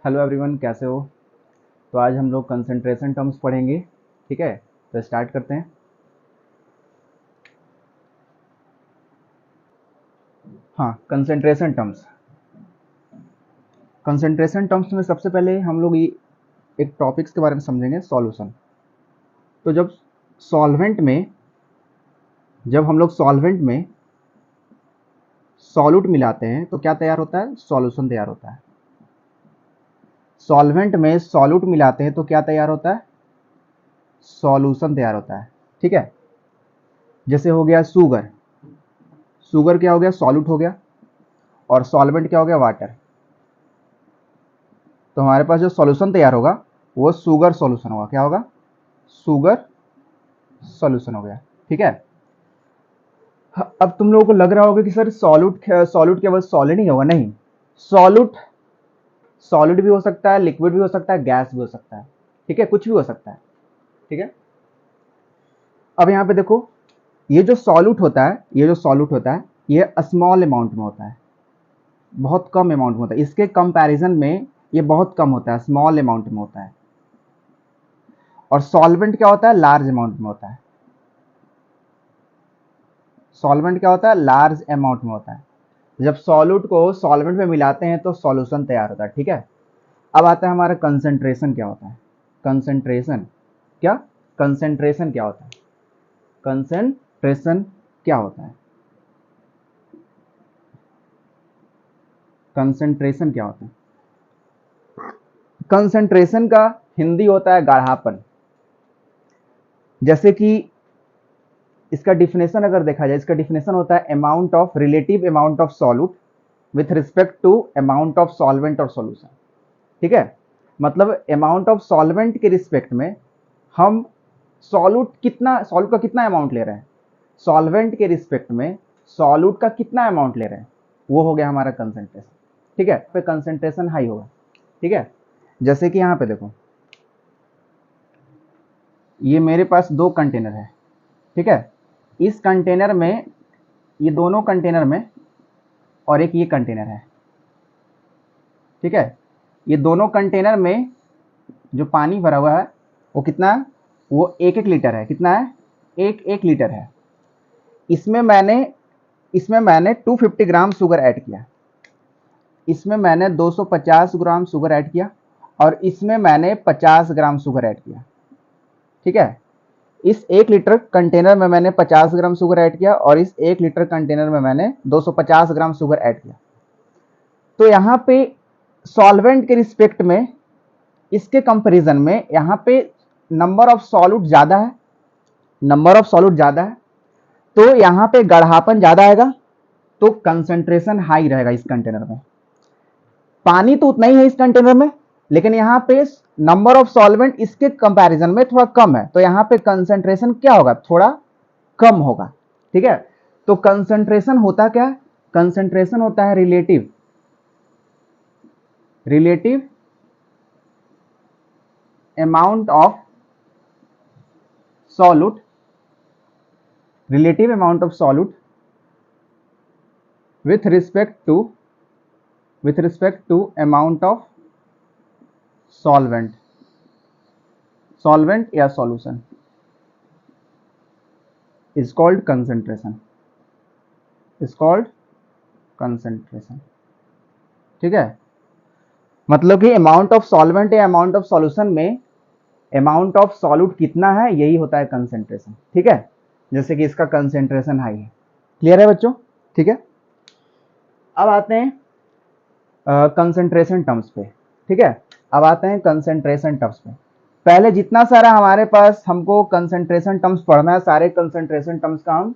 Hello everyone, कैसे हो। तो आज हम लोग कंसंट्रेशन टर्म्स पढ़ेंगे। ठीक है, तो स्टार्ट करते हैं। हाँ, कंसंट्रेशन टर्म्स में सबसे पहले हम लोग ये एक टॉपिक्स के बारे में समझेंगे, सॉल्यूशन। तो सॉल्वेंट में जब हम लोग सॉल्वेंट में सॉल्यूट मिलाते हैं तो क्या तैयार होता है? सॉल्यूशन तैयार होता है। सॉल्वेंट में सॉल्यूट मिलाते हैं तो क्या तैयार होता है? सॉल्यूशन तैयार होता है। ठीक है, जैसे हो गया शुगर। शुगर क्या हो गया? सॉल्यूट हो गया। और सॉल्वेंट क्या हो गया? वाटर। तो हमारे पास जो सॉल्यूशन तैयार होगा वो शुगर सॉल्यूशन होगा। क्या होगा? शुगर सॉल्यूशन हो गया। ठीक है। अब तुम लोगों को लग रहा होगा कि सर सॉल्यूट सॉल्यूट केवल सॉलिड ही होगा। नहीं, सॉल्यूट सॉलिड भी हो सकता है, लिक्विड भी हो सकता है, गैस भी हो सकता है। ठीक है, कुछ भी हो सकता है। ठीक है। अब यहाँ पे देखो, ये जो सॉल्यूट होता है ये स्मॉल अमाउंट में होता है, बहुत कम अमाउंट में होता है। इसके कंपैरिजन में ये बहुत कम होता है, स्मॉल अमाउंट में होता है। और सॉल्वेंट क्या होता है? लार्ज अमाउंट में होता है। सॉल्वेंट क्या होता है? लार्ज अमाउंट में होता है। जब सॉल्यूट को सॉल्वेंट में मिलाते हैं तो सॉल्यूशन तैयार होता है। ठीक है। अब आता है हमारा कंसंट्रेशन क्या होता है। कंसंट्रेशन क्या कंसंट्रेशन क्या होता है? कंसंट्रेशन क्या होता है? कंसंट्रेशन क्या होता है? कंसंट्रेशन का हिंदी होता है गाढ़ापन। जैसे कि इसका डिफिनेशन अगर देखा जाए, इसका डिफिनेशन होता है amount of relative amount of solute with respect to amount of solvent और सॉल्यूशन। ठीक है, मतलब अमाउंट ऑफ सॉल्वेंट के रिस्पेक्ट में हम सॉल्यूट का कितना अमाउंट ले रहे हैं, सॉल्वेंट के रिस्पेक्ट में सॉल्यूट का कितना अमाउंट ले रहे हैं, वो हो गया हमारा कंसंट्रेशन। ठीक है, पे कंसंट्रेशन हाई होगा। ठीक है, जैसे कि यहाँ पे देखो, ये मेरे पास दो कंटेनर है। ठीक है, इस कंटेनर में, ये दोनों कंटेनर में, और एक ये कंटेनर है। ठीक है, ये दोनों कंटेनर में जो पानी भरा हुआ है वो कितना है? वो 1-1 लीटर है। कितना है? 1-1 लीटर है। इसमें मैंने इसमें मैंने 250 ग्राम शुगर ऐड किया, इसमें मैंने 250 ग्राम शुगर ऐड किया, और इसमें मैंने 50 ग्राम शुगर ऐड किया। ठीक है, इस 1 लीटर कंटेनर में मैंने 50 ग्राम शुगर ऐड किया, और इस 1 लीटर कंटेनर में मैंने 250 ग्राम शुगर ऐड किया। तो यहाँ पे सॉल्वेंट के रिस्पेक्ट में, इसके कंपैरिजन में यहाँ पे नंबर ऑफ सॉल्यूट ज़्यादा है, नंबर ऑफ सॉल्यूट ज़्यादा है, तो यहाँ पे गाढ़ापन ज़्यादा आएगा, तो कंसंट्रेशन हाई रहेगा इस कंटेनर में। पानी तो उतना ही है इस कंटेनर में, लेकिन यहाँ पे नंबर ऑफ सॉल्वेंट इसके कंपैरिजन में थोड़ा कम है, तो यहाँ पे कंसंट्रेशन क्या होगा? थोड़ा कम होगा। ठीक है, तो कंसंट्रेशन होता क्या है? कंसंट्रेशन होता है relative relative amount of solute relative amount of solute with respect to amount of solvent या solution is called concentration। ठीक है, मतलब कि अमाउंट ऑफ सॉल्वेंट या अमाउंट ऑफ सॉल्यूशन में अमाउंट ऑफ सॉल्यूट कितना है, यही होता है कंसंट्रेशन। ठीक है, जैसे कि इसका कंसंट्रेशन हाई है। क्लियर है बच्चों? ठीक है, अब आते हैं कंसंट्रेशन टर्म्स पे। ठीक है, अब आते हैं कंसंट्रेशन टर्म्स पे। पहले जितना सारा हमारे पास हमको कंसंट्रेशन टर्म्स पढ़ना है, सारे कंसंट्रेशन टर्म्स का हम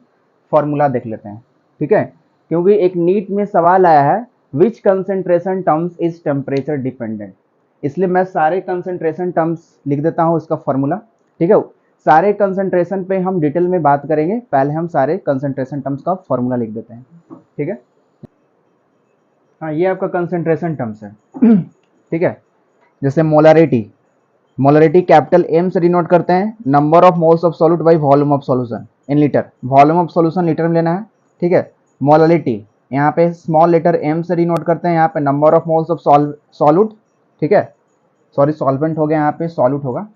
फॉर्मूला देख लेते हैं। ठीक है, क्योंकि एक नीट में सवाल आया है, which concentration terms is temperature dependent, इसलिए मैं सारे कंसंट्रेशन टर्म्स लिख देता हूँ, इसका फॉर्मूला। ठीक है, सारे कंसंट्रेशन पे हम डिटेल में बात करेंगे, पहले हम सारे कंसंट्रेशन टर्म्स का फॉर्मूला लिख देते हैं। ठीक है, हाँ, ये आपका कंसंट्रेशन टर्म्स है। ठीक है, जैसे मोलरिटी कैपिटल एम से डिनोट करते हैं, number of moles of solute by volume of solution in litre. Volume of solution litre में लेना है। ठीक है, मोलरिटी यहाँ पे स्मॉल लेटर एम से डिनोट करते हैं, यहाँ पे number of moles of solute ठीक है, सॉरी सॉल्वेंट हो गया, यहाँ पे सॉल्यूट होगा।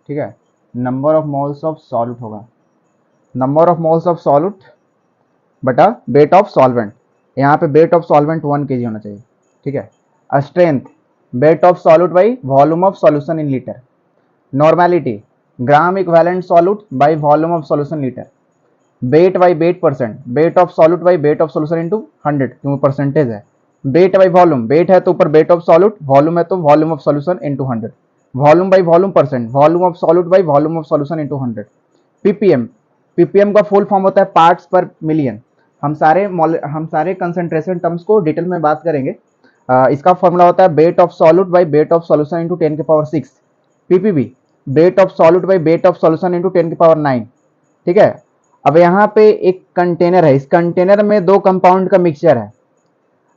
ठीक है, number of moles of solute होगा, number of moles of solute बटा वेट ऑफ सॉल्वेंट। यहाँ पे वेट ऑफ सॉल्वेंट 1 kg होना चाहिए। ठीक है, strength weight of solute by volume of solution in litre. Normality gram equivalent solute by volume of solution litre. Weight by wait percent, weight of solute by weight of solution into 100, क्योंकि percentage है। Weight by volume, wait है तो ऊपर weight of solute, volume है तो volume of solution into 100। Volume by volume percent, volume of solute by volume of solution into 100। Ppm, ppm का full form होता है पार्ट्स पर मिलियन। हम सारे कंसंट्रेशन टर्म्स को डिटेल में बात करेंगे। इसका फॉर्मूला होता है weight of solute by weight of solution into 10 की power 6। PPB weight of solute by weight of solution into 10 की पावर 9। ठीक है, अब यहाँ पे एक कंटेनर है, इस कंटेनर में दो कंपाउंड का मिक्सचर है।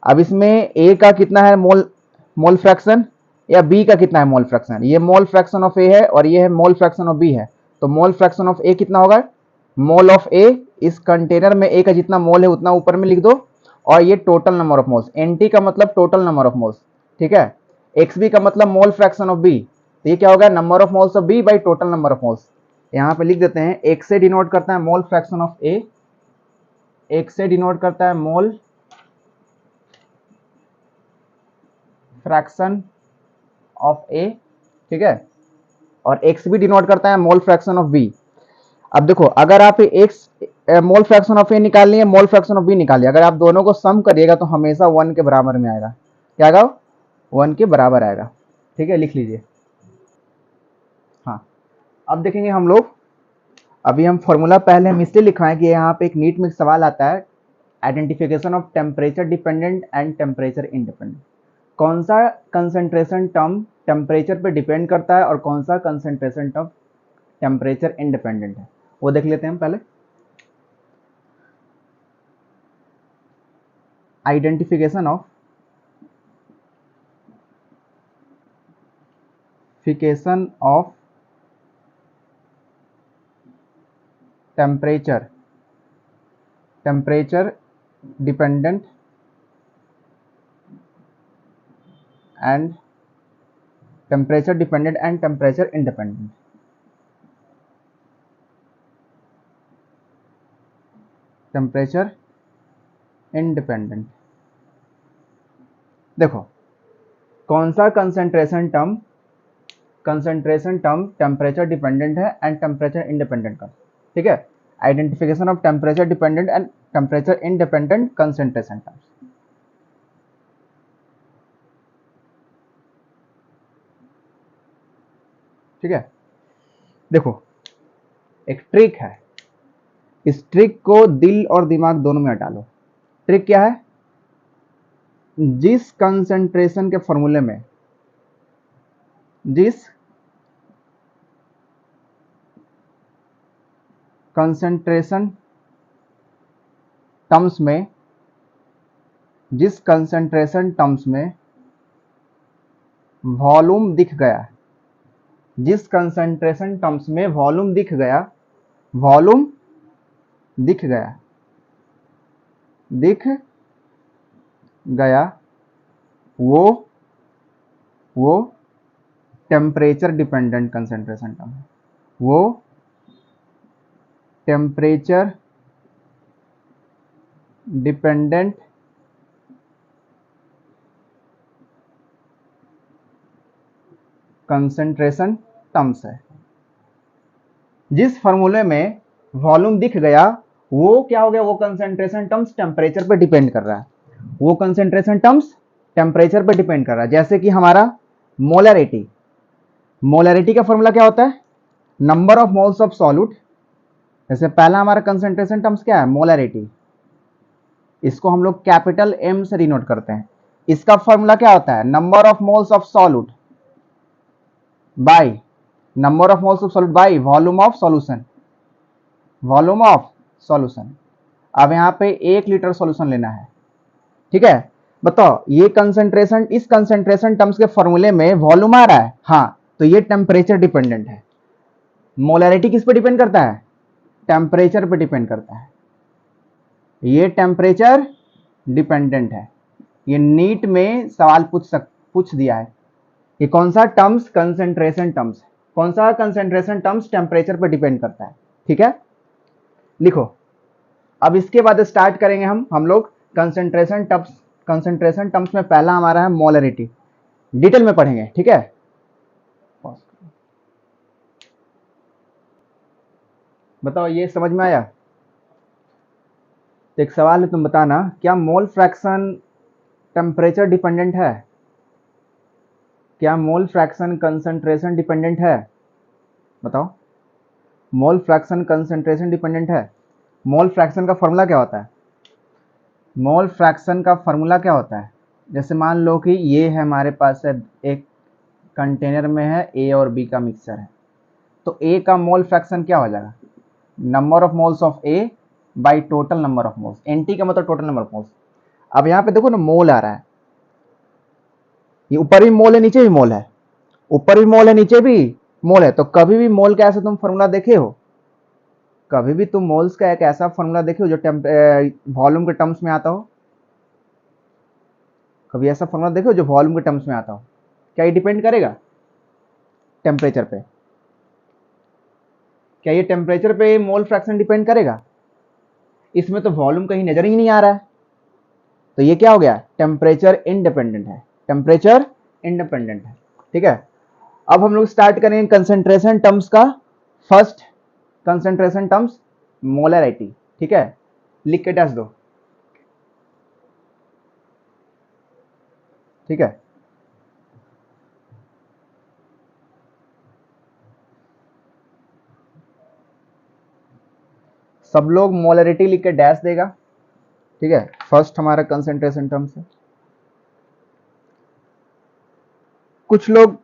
अब इसमें ए का कितना है मोल फ्रैक्शन, या बी का कितना है मोल फ्रैक्शन। ये मोल फ्रैक्शन ऑफ ए है और ये है मोल फ्रैक्शन ऑफ बी है। तो मोल फ्रैक्शन ऑफ ए कितना होगा, मोल ऑफ ए, इस कंटेनर में ए का जितना मोल है उतना ऊपर में लिख दो, और ये total number of moles, NT का मतलब टोटल नंबर ऑफ मोल्स। ठीक है, एक्स बी का मतलब मोल फ्रैक्शन ऑफ बी, तो ये क्या होगा, number of moles of B by total number of moles. यहाँ पे लिख देते हैं, एक्स से डिनोट करता है mole fraction of A, x से डिनोट करता है मोल फ्रैक्शन ऑफ ए। ठीक है, और एक्स भी डिनोट करता है मोल फ्रैक्शन ऑफ बी। अब देखो, अगर आप एक्स मोल फ्रैक्शन ऑफ ए निकाल लिए, मोल फ्रैक्शन ऑफ बी निकाल लिया, अगर आप दोनों को सम करिएगा तो हमेशा 1 के बराबर में आएगा। क्या आएगा, 1 के बराबर आएगा। ठीक है, लिख लीजिए। हाँ, अब देखेंगे हम लोग, अभी हम फॉर्मूला पहले हम इसलिए लिखवाएं कि यहाँ पे एक नीट में सवाल आता है, identification of temperature dependent and temperature independent. कौन सा कंसंट्रेशन टर्म टेम्परेचर पे डिपेंड करता है और कौन सा कंसंट्रेशन टर्म टेम्परेचर इंडिपेंडेंट है, वो देख लेते हैं हम पहले। Identification of temperature dependent and temperature independent. Temperature independent, देखो कौन सा कंसंट्रेशन टर्म टेम्परेचर डिपेंडेंट है एंड टेम्परेचर इंडिपेंडेंट का। ठीक है, identification of temperature dependent and temperature independent concentration terms. ठीक है, देखो एक ट्रिक है, इस ट्रिक को दिल और दिमाग दोनों में हटा लो। ट्रिक क्या है, जिस कंसंट्रेशन के फॉर्मूले में, जिस कंसंट्रेशन टर्म्स में वॉल्यूम दिख गया, जिस कंसंट्रेशन टर्म्स में वॉल्यूम दिख गया, वो टेम्परेचर डिपेंडेंट कंसंट्रेशन टर्म है, वो टेम्परेचर डिपेंडेंट कंसंट्रेशन टर्म्स है। जिस फॉर्मूले में वॉल्यूम दिख गया वो क्या हो गया, वो कंसंट्रेशन टर्म्स टेम्परेचर पे डिपेंड कर रहा है, वो कंसंट्रेशन टर्म्स टेम्परेचर पे डिपेंड कर रहा है। जैसे कि हमारा मोलैरिटी का फॉर्मूला क्या होता है, number of moles of solute. जैसे पहला हमारा कंसंट्रेशन टर्म्स क्या है, मोलैरिटी, इसको हम लोग कैपिटल एम से डिनोट करते हैं। इसका फॉर्मूला क्या होता है, number of moles of solute by volume of solution. अब यहाँ पे 1 लीटर सॉल्यूशन लेना है। ठीक है, बताओ ये कंसंट्रेशन, इस कंसंट्रेशन टर्म्स के फॉर्मूले में वॉल्यूम आ रहा है, हाँ, तो ये टेम्परेचर डिपेंडेंट है। मोलैरिटी किस पे डिपेंड करता है, टेम्परेचर पे डिपेंड करता है, ये टेम्परेचर डिपेंडेंट है। ये नीट में सवाल पूछ दिया है, ये कौन सा टर्म्स? Concentration terms. कौन सा कंसेंट्रेशन टर्म्स? टेम्परेचर पर डिपेंड करता है। ठीक है, लिखो। अब इसके बाद स्टार्ट करेंगे हम लोग कंसेंट्रेशन टर्म्स। कंसेंट्रेशन टर्म्स में पहला हमारा है मोलरिटी। डिटेल में पढ़ेंगे, ठीक है। बताओ, ये समझ में आया? तो एक सवाल है, तुम बताना, क्या मोल फ्रैक्शन टेम्परेचर डिपेंडेंट है? क्या मोल फ्रैक्शन कंसंट्रेशन डिपेंडेंट है? बताओ, मोल फ्रैक्शन कंसंट्रेशन डिपेंडेंट है? मोल फ्रैक्शन का फॉर्मूला क्या होता है? मोल फ्रैक्शन का फॉर्मूला क्या होता है? जैसे मान लो कि ये है हमारे पास है, एक कंटेनर में है ए और बी का मिक्सचर है, तो ए का मोल फ्रैक्शन क्या हो जाएगा? Number of moles of A by total number of moles. NT का मतलब टोटल नंबर ऑफ मोल्स। अब यहाँ पे देखो ना, मोल आ रहा है, ये ऊपर भी मोल है नीचे भी मोल है, ऊपर भी मोल है नीचे भी मोल है। तो कभी भी मोल का ऐसा तुम फॉर्मूला देखे हो? कभी भी तुम मोल्स का एक ऐसा फॉर्मूला देखे हो जो वॉल्यूम के टर्म्स में आता हो? कभी ऐसा फॉर्मूला देखो जो वॉल्यूम के टर्म्स में आता हो? क्या ये डिपेंड करेगा टेम्परेचर पे? क्या ये टेम्परेचर पे मोल फ्रैक्शन डिपेंड करेगा? इसमें तो वॉल्यूम कहीं नजर ही नहीं आ रहा है, तो ये क्या हो गया? टेम्परेचर इंडिपेंडेंट है। टेम्परेचर इंडिपेंडेंट है, ठीक है। अब हम लोग स्टार्ट करेंगे कंसेंट्रेशन टर्म्स का। फर्स्ट कंसेंट्रेशन टर्म्स मोलरिटी, ठीक है। लिख के डैश दो, ठीक है। सब लोग मोलरिटी लिख के डैश देगा, ठीक है। फर्स्ट हमारा कंसेंट्रेशन टर्म्स है। कुछ लोग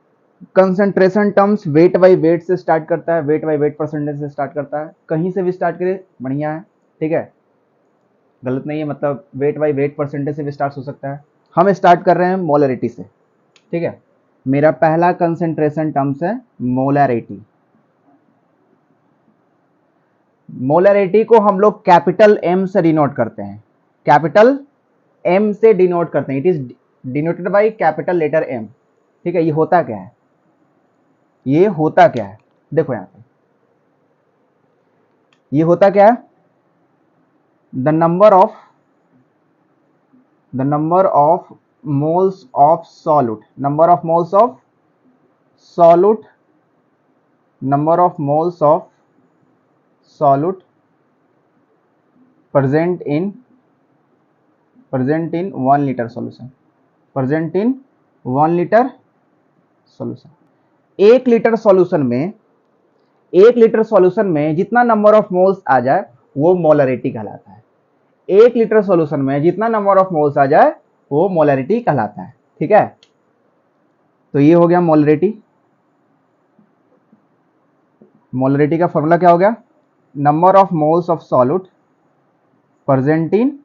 concentration terms weight by wait से स्टार्ट करता है, वेट बाई वेट परसेंटेज से स्टार्ट करता है। कहीं से भी स्टार्ट करे बढ़िया है, ठीक है, गलत नहीं है। मतलब वेट बाई वेट परसेंटेज से भी स्टार्ट हो सकता है। हम स्टार्ट कर रहे हैं मोलरिटी से, ठीक है। मेरा पहला कंसेंट्रेशन टर्म्स है मोलरिटी। मोलरिटी को हम लोग कैपिटल एम से डिनोट करते हैं, कैपिटल एम से डिनोट करते हैं। It is denoted by capital letter M, ठीक है। ये होता क्या है? ये होता क्या है? देखो यहां पे, ये होता क्या है? The number of moles of solute, number of moles of solute, number of moles of solute present in 1 litre solution, present in 1 litre solution. 1 litre solution में, 1 लीटर सॉल्यूशन में जितना नंबर ऑफ मोल्स आ जाए वो molarity कहलाता है। 1 litre solution में जितना number of moles आ जाए वो मोलरिटी कहलाता है, ठीक है। तो ये हो गया मोलरिटी। मोलरिटी का फॉर्मूला क्या हो गया? Number of moles of solute present in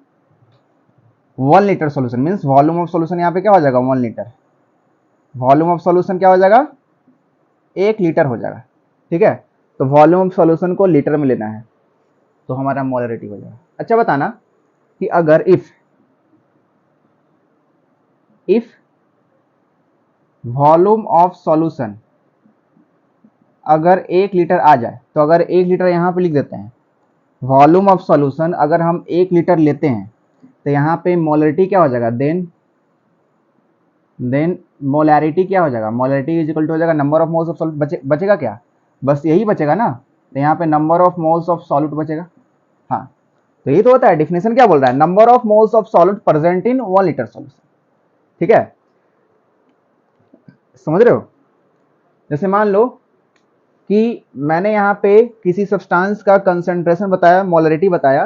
1 litre solution, means volume of solution यहाँ पे क्या हो जाएगा? 1 लीटर। वॉल्यूम ऑफ सॉल्यूशन क्या हो जाएगा? 1 लीटर हो जाएगा, ठीक है। तो वॉल्यूम ऑफ सॉल्यूशन को लीटर में लेना है, तो हमारा मोलरिटी हो जाएगा। अच्छा बताना कि अगर इफ वॉल्यूम ऑफ सॉल्यूशन अगर 1 लीटर आ जाए, तो अगर 1 लीटर यहाँ पे लिख देते हैं, वॉल्यूम ऑफ सॉल्यूशन अगर हम 1 लीटर लेते हैं तो यहाँ पे मोलरिटी क्या हो जाएगा? देन मोलरिटी क्या हो जाएगा? मोलरिटी इज इक्वल टू हो जाएगा number of moles of solute. बचेगा क्या? बस यही बचेगा ना, तो यहाँ पे number of moles of solute बचेगा। हाँ, तो ये तो होता है। डिफिनेशन क्या बोल रहा है? Number of moles of solute present in 1 litre solution, ठीक है। समझ रहे हो? जैसे मान लो कि मैंने यहाँ पे किसी सब्सटेंस का कंसंट्रेशन बताया, मोलरिटी बताया,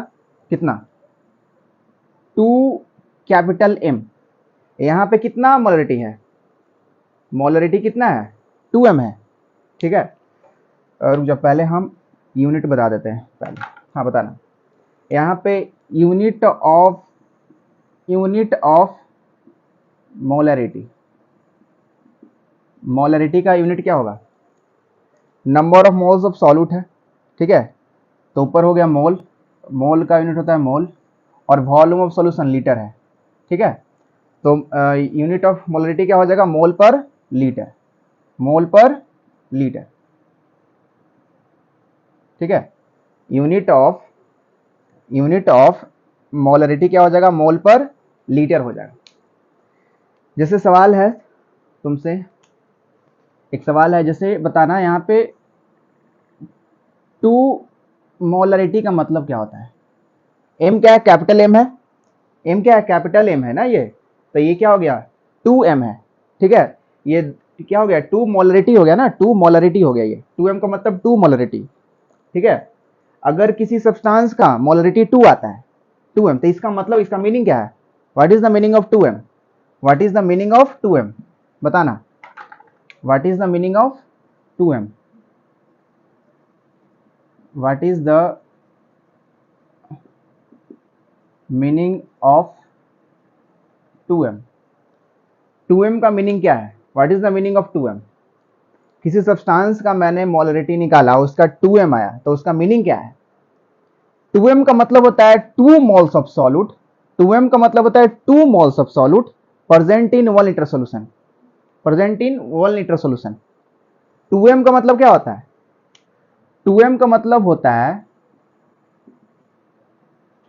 कितना? 2 कैपिटल एम। यहाँ पे कितना मोलरिटी है? मोलरिटी कितना है? 2m है, ठीक है। और जब पहले हम यूनिट बता देते हैं पहले। हाँ बताना, यहाँ पे यूनिट ऑफ मोलरिटी, मोलरिटी का यूनिट क्या होगा? Number of moles of solute है, ठीक है। तो ऊपर हो गया मोल, मोल का यूनिट होता है मोल, और वॉल्यूम ऑफ सॉल्यूशन लीटर है, ठीक है। तो यूनिट ऑफ मोलरिटी क्या हो जाएगा? मोल पर लीटर, मोल पर लीटर, ठीक है। यूनिट ऑफ मोलरिटी क्या हो जाएगा, मोल पर लीटर हो जाएगा। जैसे सवाल है तुमसे, एक सवाल है जैसे बताना यहाँ पे 2 मोलरिटी का मतलब क्या होता है। एम क्या है, कैपिटल एम है, एम क्या है, कैपिटल एम है ना ये, तो ये क्या हो गया 2m है, ठीक है। ये क्या हो गया 2 मोलरिटी हो गया ना, 2 मोलरिटी हो गया, ये 2m का मतलब 2 मोलरिटी, ठीक है। अगर किसी सब्सटेंस का मोलरिटी 2 आता है 2m, तो इसका मतलब, इसका मीनिंग क्या है, what is the meaning of 2m, what is the meaning of 2m, बताना, what is the meaning of 2m, what is the meaning of 2m, 2m का मीनिंग क्या है, what is the meaning of 2m। किसी substance का मैंने molarity निकाला, उसका 2m आया, तो उसका मीनिंग क्या है। 2m का मतलब होता है 2 मोल्स ऑफ सॉल्यूट, 2m का मतलब होता है 2 moles of solute present in 1 litre solution, present in 1 litre solution. 2m का मतलब क्या होता है, 2m का मतलब होता है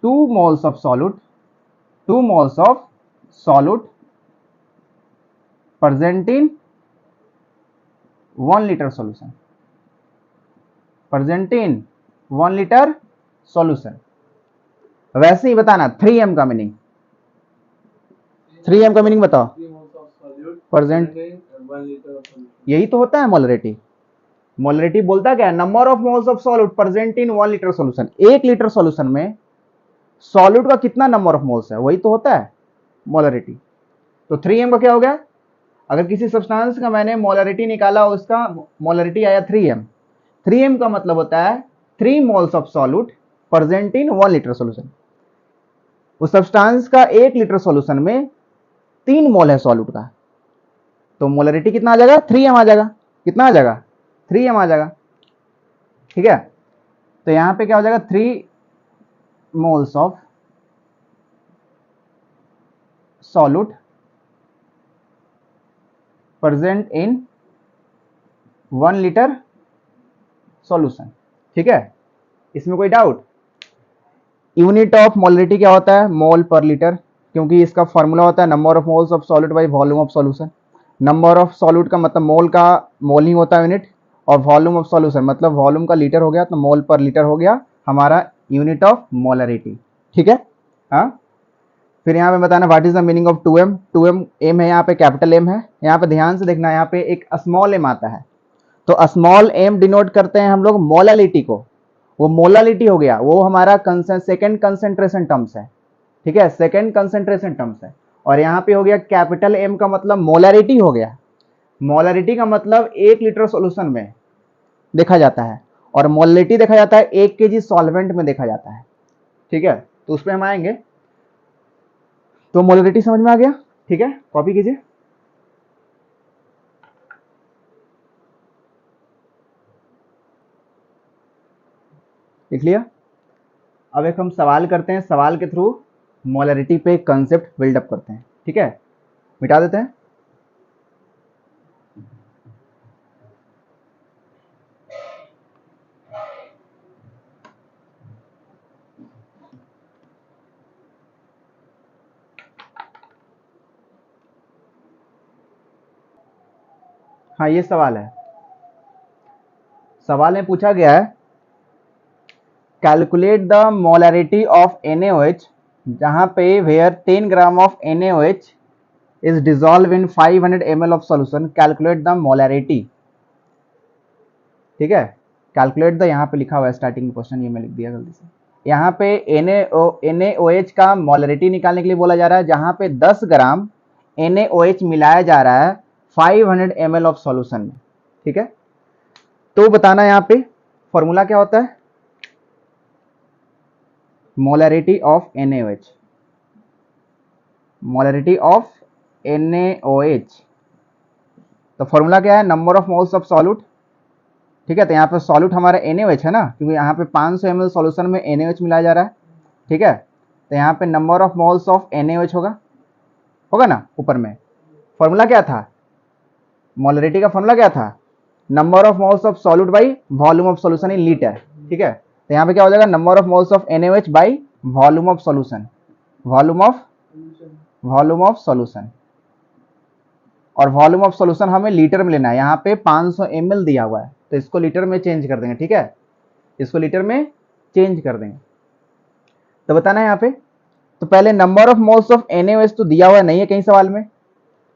2 moles of solute, 2 moles of solute present in 1 litre solution, present in 1 litre solution. वैसे ही बताना 3m का मीनिंग, 3m का मीनिंग बताओ, प्रेजेंट, यही तो होता है मोलरिटी। मोलरिटी बोलता क्या है, number of moles of solute present in 1 litre solution. 1 litre solution में सॉल्यूट का कितना नंबर ऑफ मोल्स है, वही तो होता है मोलरिटी। तो 3m का क्या हो गया, अगर किसी सब्सटेंस का मैंने मोलरिटी निकाला, उसका मोलरिटी आया 3m, 3m का मतलब होता है 3 moles of solute present in 1 litre solution. उस सब्सटेंस का 1 लीटर सॉल्यूशन में 3 मोल है सॉल्यूट का, तो मोलरिटी कितना आ जाएगा, 3m आ जाएगा, कितना आ जाएगा 3m आ जाएगा, ठीक है। तो यहां पे क्या हो जाएगा 3 moles of solute present in 1 litre solution, ठीक है। इसमें कोई डाउट। यूनिट ऑफ मोलरिटी क्या होता है, मोल पर लीटर, क्योंकि इसका फॉर्मूला होता है number of moles of solute by volume of solution. Number of solute का मतलब मोल का, मोल ही होता है यूनिट, और वॉल्यूम ऑफ सॉल्यूशन मतलब वॉल्यूम का लीटर हो गया, तो मोल पर लीटर हो गया हमारा यूनिट ऑफ मोलरिटी, ठीक है। हाँ, फिर यहाँ पे बताना what is the meaning of 2m, 2m M है यहाँ पे, कैपिटल एम है, यहाँ पे ध्यान से देखना, यहाँ पे एक स्मॉल एम आता है, तो स्मॉल एम डिनोट करते हैं हम लोग मोलालिटी को, वो मोलालिटी हो गया, वो हमारा सेकेंड कंसेंट्रेशन टर्म्स है, ठीक है, सेकेंड कंसेंट्रेशन टर्म्स है। और यहाँ पे हो गया कैपिटल एम का मतलब मोलारिटी हो गया, मोलारिटी का मतलब 1 लीटर सॉल्यूशन में देखा जाता है, और मोलारिटी देखा जाता है 1 kg सॉल्वेंट में देखा जाता है, ठीक है। तो उस पर हम आएंगे। तो मोलारिटी समझ में आ गया, ठीक है, कॉपी कीजिए। लिख लिया। अब एक हम सवाल करते हैं, सवाल के थ्रू मोलारिटी पे कंसेप्ट बिल्डअप करते हैं, ठीक है। मिटा देते हैं। हाँ, ये सवाल है, सवाल में पूछा गया है calculate the molarity of NaOH, जहां पे where 10 gram of NaOH is dissolve in 500 ml of solution, calculate the molarity, ठीक है। कैलकुलेट द यहाँ पे लिखा हुआ है स्टार्टिंग में क्वेश्चन, ये मैं लिख दिया गलती से। यहाँ पे NaOH का मोलरिटी निकालने के लिए बोला जा रहा है, जहां पे 10 ग्राम NaOH मिलाया जा रहा है 500 ml ऑफ सॉल्यूशन में, ठीक है। तो बताना यहाँ पे फॉर्मूला क्या होता है, molarity of NaOH, molarity of NaOH, तो फॉर्मूला क्या है, number of moles of solute, ठीक है। तो यहाँ पे सॉल्यूट हमारा NaOH है ना, क्योंकि यहाँ पे 500 ml सॉल्यूशन में NaOH मिलाया जा रहा है, ठीक है। तो यहाँ पे number of moles of NaOH होगा, होगा ना ऊपर में। फॉर्मूला क्या था, मोलरिटी का फॉर्मूला क्या था, number of moles of solute by volume of solution in litre. ठीक है, तो यहाँ पे क्या हो जाएगा, number of moles of NaOH by volume of solution, volume of solution. और वॉल्यूम ऑफ सॉल्यूशन हमें लीटर में लेना है, यहाँ पे 500 ml दिया हुआ है, तो इसको लीटर में चेंज कर देंगे। ठीक है, इसको लीटर में चेंज कर देंगे। तो बताना है यहाँ पे, तो पहले number of moles of NaOH तो दिया हुआ नहीं है कहीं सवाल में,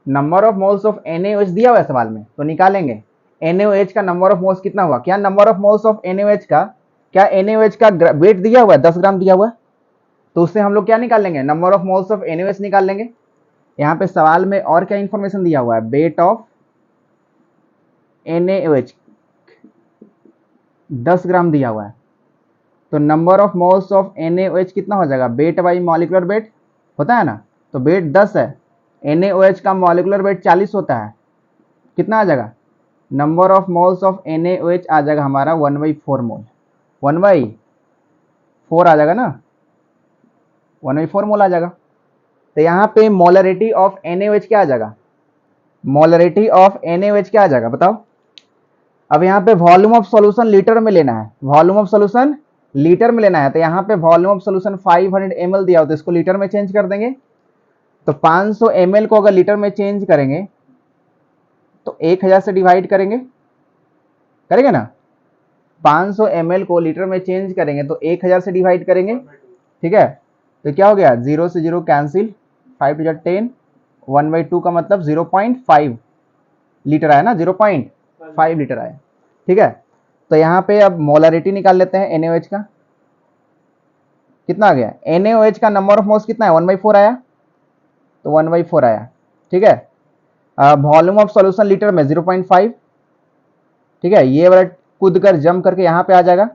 number of moles of NaOH दिया हुआ है सवाल में, तो निकालेंगे NaOH का नंबर ऑफ मोल्स कितना हुआ। क्या number of moles of NaOH का, क्या NaOH का वेट दिया हुआ है, 10 ग्राम दिया हुआ है, तो उससे हम लोग क्या निकाल लेंगे, number of moles of NaOH निकाल लेंगे। यहाँ पे सवाल में और क्या इंफॉर्मेशन दिया हुआ है, वेट ऑफ NaOH 10 ग्राम दिया हुआ है, तो number of moles of NaOH कितना हो जाएगा, वेट बाई मॉलिक्यूलर वेट होता है ना, तो वेट 10 है, NaOH का मॉलिक्यूलर वेट 40 होता है, कितना आ जाएगा, number of moles of NaOH आ जाएगा हमारा 1/4 मोल, 1/4 आ जाएगा ना, 1/4 मोल आ जाएगा। तो यहाँ पे मोलरिटी ऑफ NaOH क्या आ जाएगा, मोलरिटी ऑफ NaOH क्या आ जाएगा बताओ। अब यहाँ पे वॉल्यूम ऑफ सॉल्यूशन लीटर में लेना है, वॉल्यूम ऑफ सॉल्यूशन लीटर में लेना है, तो यहाँ पे वॉल्यूम ऑफ सॉल्यूशन 500 ml दिया हो, तो इसको लीटर में चेंज कर देंगे। तो 500 ml को अगर लीटर में चेंज करेंगे तो 1000 से डिवाइड करेंगे, करेंगे ना, 500 ml को लीटर में चेंज करेंगे तो 1000 से डिवाइड करेंगे। ठीक है, तो क्या हो गया, 0 से 0 कैंसिल, 5 टू 10, 1/2 का मतलब 0.5 लीटर आया ना, 0.5 लीटर आया। ठीक है, तो यहाँ पे अब मोलरिटी निकाल लेते हैं NaOH का, कितना आ गया, NaOH का नंबर ऑफ मोल्स कितना है, 1/4 आया, तो 1/4 आया। ठीक है, वॉल्यूम ऑफ सॉल्यूशन लीटर में 0.5। ठीक है, ये वाला कूद कर जम करके यहाँ पे आ जाएगा,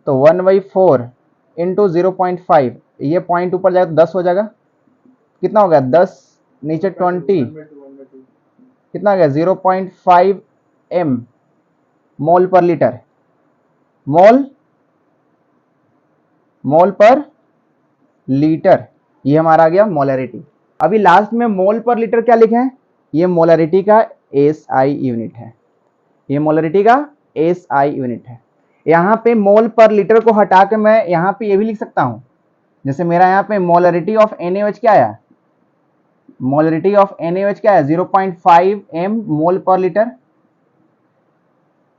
तो 1/4 इंटू 0.5, ये पॉइंट ऊपर जाएगा तो 10 हो जाएगा, कितना हो गया 10 नीचे 20, कितना आ गया 0.5 m मोल पर लीटर, मोल पर लीटर, ये हमारा आ गया मोलरिटी। अभी लास्ट में मोल पर लीटर क्या लिखे हैं, ये मोलरिटी का SI यूनिट है, ये मोलरिटी का SI यूनिट है। यहाँ पे मोल पर लीटर को हटा के मैं यहाँ पे ये भी लिख सकता हूँ, जैसे मेरा यहाँ पे मोलरिटी ऑफ NaOH क्या आया, मोलरिटी ऑफ NaOH क्या है 0.5 m मोल पर लीटर,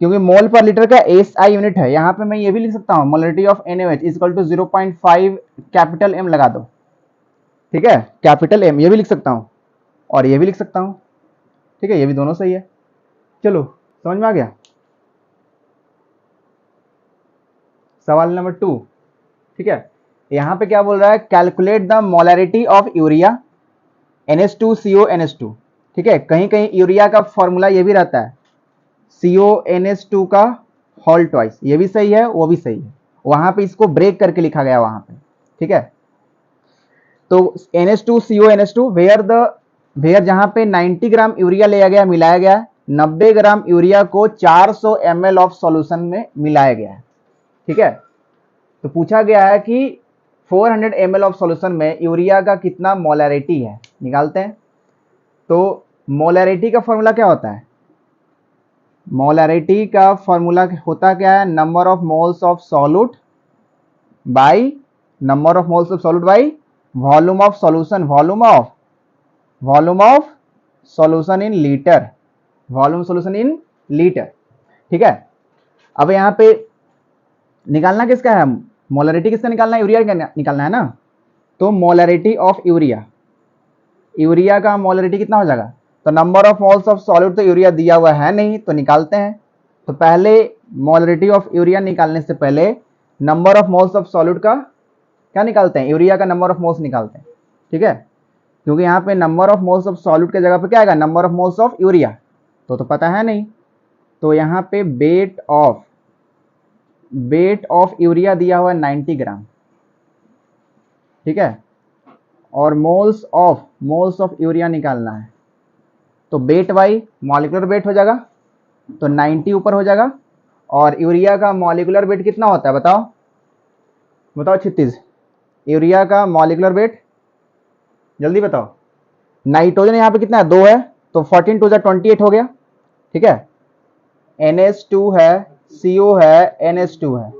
क्योंकि मोल पर लीटर का SI यूनिट है। यहाँ पे मैं ये भी लिख सकता हूँ, molarity of NaOH equal to 0.5 capital M लगा दो। ठीक है, कैपिटल M ये भी लिख सकता हूँ और ये भी लिख सकता हूँ। ठीक है, ये भी दोनों सही है। चलो समझ में आ गया। सवाल नंबर 2। ठीक है, यहाँ पे क्या बोल रहा है, calculate the molarity of urea NH2CO NH2। ठीक है, कहीं कहीं यूरिया का फॉर्मूला ये भी रहता है CONH2 का होल ट्वाइस, ये भी सही है वो भी सही है, वहां पे इसको ब्रेक करके लिखा गया वहां पे। ठीक है, तो NH2CO NH2 वेयर जहां पे 90 ग्राम यूरिया लिया गया, मिलाया गया, 90 ग्राम यूरिया को 400 ml ऑफ सॉल्यूशन में मिलाया गया है। ठीक है, तो पूछा गया है कि 400 ml ऑफ सॉल्यूशन में यूरिया का कितना मोलरिटी है, निकालते हैं। तो मोलरिटी का फॉर्मूला क्या होता है, मोलरिटी का फॉर्मूला होता क्या है, number of moles of solute by number of moles of solute by volume of solution, volume of solution in litre, volume solution in litre. ठीक है, अब यहाँ पे निकालना किसका है, मोलरिटी किसका निकालना है, यूरिया का निकालना है ना। तो मोलरिटी ऑफ यूरिया, यूरिया का मोलरिटी कितना हो जाएगा, तो number of moles of solute तो यूरिया दिया हुआ है नहीं, तो निकालते हैं। तो पहले मोलरिटी ऑफ यूरिया निकालने से पहले number of moles of solute का क्या निकालते हैं, यूरिया का नंबर ऑफ मोल्स निकालते हैं। ठीक है, क्योंकि यहाँ पे number of moles of solute के जगह पे क्या आएगा, number of moles of urea, तो पता है नहीं। तो यहाँ पे वेट ऑफ यूरिया दिया हुआ है 90 ग्राम। ठीक है, और मोल्स ऑफ यूरिया निकालना है, तो वेट बाई मॉलिक्यूलर वेट हो जाएगा, तो 90 ऊपर हो जाएगा। और यूरिया का मॉलिक्यूलर वेट कितना होता है बताओ, बताओ 36। यूरिया का मॉलिक्यूलर वेट जल्दी बताओ, नाइट्रोजन यहाँ पे कितना है 2 है, तो 14 टू 28 हो गया, ठीक है। NH2 है, CO है, NH2 है,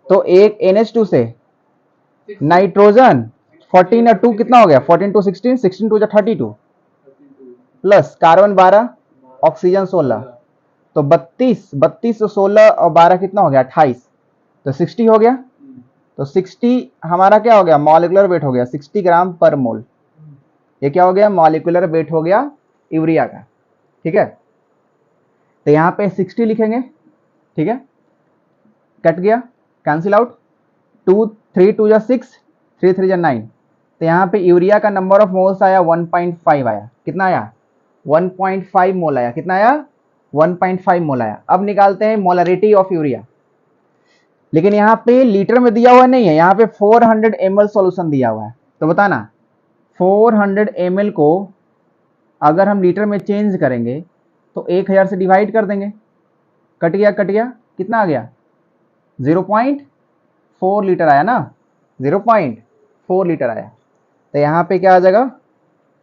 तो एक NH2 से नाइट्रोजन 14 और 2 कितना हो गया, 14 to 16, 16 to 32 plus carbon 12, oxygen 16, तो 32, 32 तो 16 और 12 कितना हो गया, 28, तो 60 हो गया। तो 60 हमारा क्या हो गया, मॉलिक्यूलर वेट हो गया 60 ग्राम पर मोल। ये क्या हो गया, मॉलिक्यूलर वेट हो गया यूरिया का, ठीक है। तो यहाँ पे 60 लिखेंगे, ठीक है, कट गया, कैंसिल आउट, 2 3 2 जा 6, 3 3 जा 9, तो यहाँ पे यूरिया का नंबर ऑफ मोल्स आया 1.5 आया, कितना आया, 1.5 मोल आया, कितना आया, 1.5 मोल आया। अब निकालते हैं मोलरिटी ऑफ यूरिया, लेकिन यहाँ पे लीटर में दिया हुआ नहीं है, यहाँ पे 400 ml सॉल्यूशन दिया हुआ है। तो बताना 400 ml को अगर हम लीटर में चेंज करेंगे तो 1000 से डिवाइड कर देंगे, कट गया कट गया, कितना आ गया, 0.4 लीटर आया ना, 0.4 लीटर आया। तो यहाँ पे क्या आ जाएगा,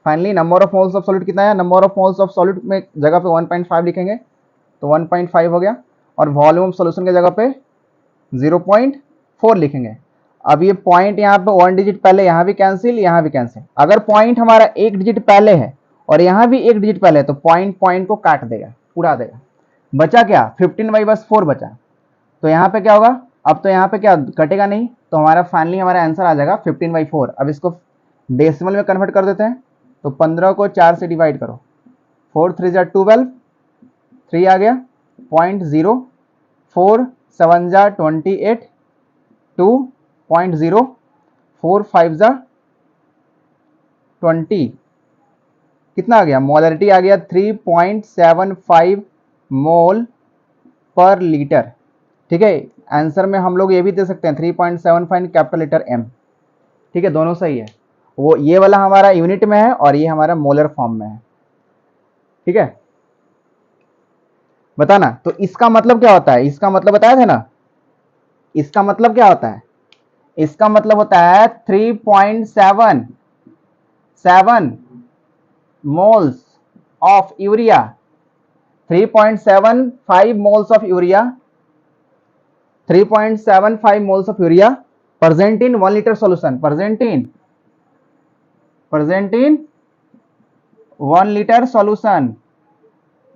finally number of moles of solid कितना आया, number of moles of solid में जगह पे 1.5 लिखेंगे, तो 1.5 हो गया, और वॉल्यूम ऑफ सॉल्यूशन की जगह पे 0.4 लिखेंगे। अब ये पॉइंट यहाँ पे 1 डिजिट पहले, यहाँ भी कैंसिल, यहाँ भी कैंसिल। अगर पॉइंट हमारा 1 डिजिट पहले है और यहाँ भी 1 डिजिट पहले है, तो पॉइंट पॉइंट को काट देगा, उड़ा देगा। बचा क्या, 15/4 बचा। तो यहाँ पे क्या होगा, अब तो यहाँ पे क्या कटेगा नहीं, तो हमारा फाइनली हमारा आंसर आ जाएगा 15/4। अब इसको डेसिमल में कन्वर्ट कर देते हैं, तो 15 को 4 से डिवाइड करो, 4 3 जा 12, 3 आ गया, 0.0, 4 7 जा 28, 2.0, 4 5 जा 20, कितना आ गया, मोलरिटी आ गया 3.75 मोल पर लीटर, ठीक है। आंसर में हम लोग ये भी दे सकते हैं 3.75 कैपिटल लेटर M, ठीक है, दोनों सही है। वो ये वाला हमारा यूनिट में है और ये हमारा मोलर फॉर्म में है, ठीक है। बताना, तो इसका मतलब क्या होता है, इसका मतलब बताया था ना, इसका मतलब क्या होता है, इसका मतलब होता है 3.77 moles of urea, 3.75 moles of urea, 3.75 moles of urea present in 1 liter solution, present in 1 liter solution,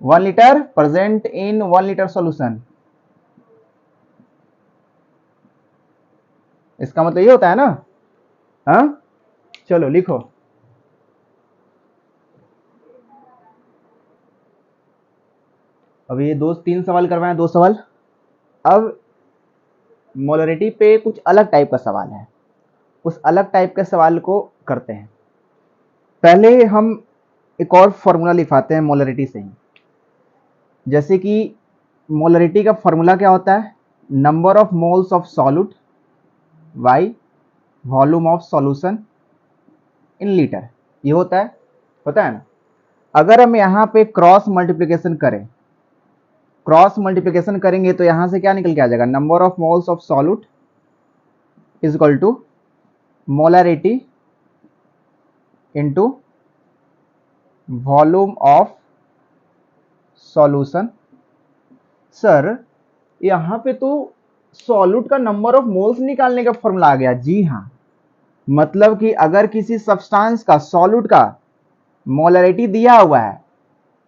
1 liter present in 1 liter solution। इसका मतलब ये होता है ना, हाँ, चलो लिखो। अब ये 3 सवाल करवाए, 2 सवाल। अब मोलरिटी पे कुछ अलग टाइप का सवाल है, उस अलग टाइप के सवाल को करते हैं। पहले हम एक और फॉर्मूला लिखवाते हैं मोलरिटी से ही, जैसे कि मोलरिटी का फॉर्मूला क्या होता है, number of moles of solute by volume of solution in litre, ये होता है, पता है ना। अगर हम यहाँ पे क्रॉस मल्टीप्लिकेशन करें, क्रॉस मल्टीप्लिकेशन करेंगे तो यहाँ से क्या निकल के आ जाएगा, number of moles of solute is equal to molarity into volume of solution. Sir यहाँ पे तो सॉल्यूट का नंबर ऑफ मोल्स निकालने का फॉर्मूला आ गया। जी हाँ, मतलब कि अगर किसी सब्सटेंस का, सॉल्यूट का मोलरिटी दिया हुआ है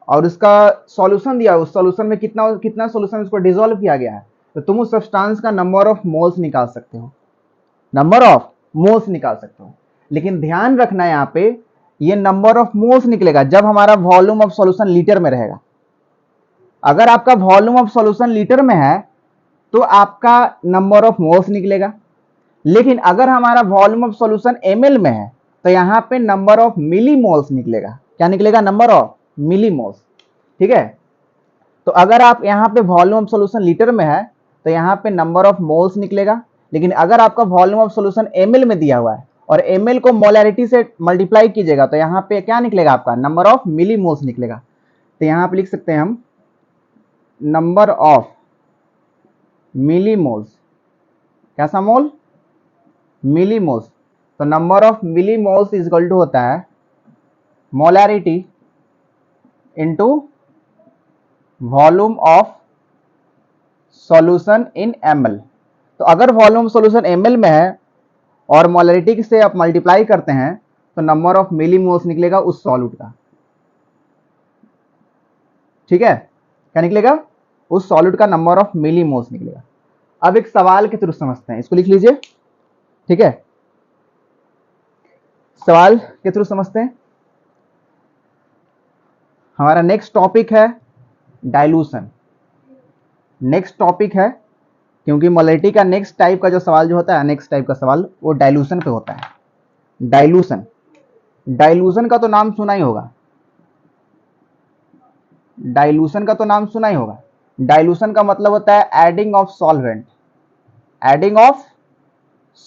और उसका सॉल्यूशन दिया है, उस सॉल्यूशन में कितना कितना सॉल्यूशन उसको डिसॉल्व किया गया है, तो तुम उस सब्सटेंस का नंबर ऑफ मोल्स निकाल सकते हो, नंबर ऑफ मोल्स निकाल सकते हो। लेकिन ध्यान रखना यहाँ पे, ये नंबर ऑफ मोल्स निकलेगा जब हमारा वॉल्यूम ऑफ सॉल्यूशन लीटर में रहेगा। अगर आपका वॉल्यूम ऑफ सॉल्यूशन लीटर में है तो आपका नंबर ऑफ मोल्स निकलेगा, लेकिन अगर हमारा वॉल्यूम ऑफ सॉल्यूशन ml में है तो यहाँ पे नंबर ऑफ मिली मोल्स निकलेगा। क्या निकलेगा, नंबर ऑफ मिली मोल्स, ठीक है। तो अगर आप यहाँ पे वॉल्यूम ऑफ सॉल्यूशन लीटर में है तो यहाँ पे नंबर ऑफ मोल्स निकलेगा, लेकिन अगर आपका वॉल्यूम ऑफ सॉल्यूशन ml में दिया हुआ है और ml को मोलरिटी से मल्टीप्लाई कीजिएगा तो यहाँ पे क्या निकलेगा, आपका नंबर ऑफ मिली मोल्स निकलेगा। तो यहाँ पे लिख सकते हैं हम नंबर ऑफ मिली मोल्स, कैसा मोल, मिली मोल्स। तो number of millimoles is equal to होता है molarity into volume of solution in ml। तो अगर वॉल्यूम सॉल्यूशन ml में है और मोलरिटी से आप मल्टीप्लाई करते हैं तो नंबर ऑफ मिलीमोल्स निकलेगा उस सॉल्यूट का। ठीक है, क्या निकलेगा? उस सॉल्यूट का नंबर ऑफ मिलीमोल्स निकलेगा। अब एक सवाल के थ्रू समझते हैं, इसको लिख लीजिए। ठीक है, सवाल के थ्रू समझते हैं। हमारा नेक्स्ट टॉपिक है डाइल्यूशन। नेक्स्ट टॉपिक है, क्योंकि मोलरिटी का नेक्स्ट टाइप का जो सवाल जो होता है, नेक्स्ट टाइप का सवाल वो डाइल्यूशन पे होता है। डाइल्यूशन, डाइल्यूशन का तो नाम सुना ही होगा। डाइल्यूशन का तो नाम सुना ही होगा। डाइल्यूशन का मतलब होता है adding of solvent. Adding of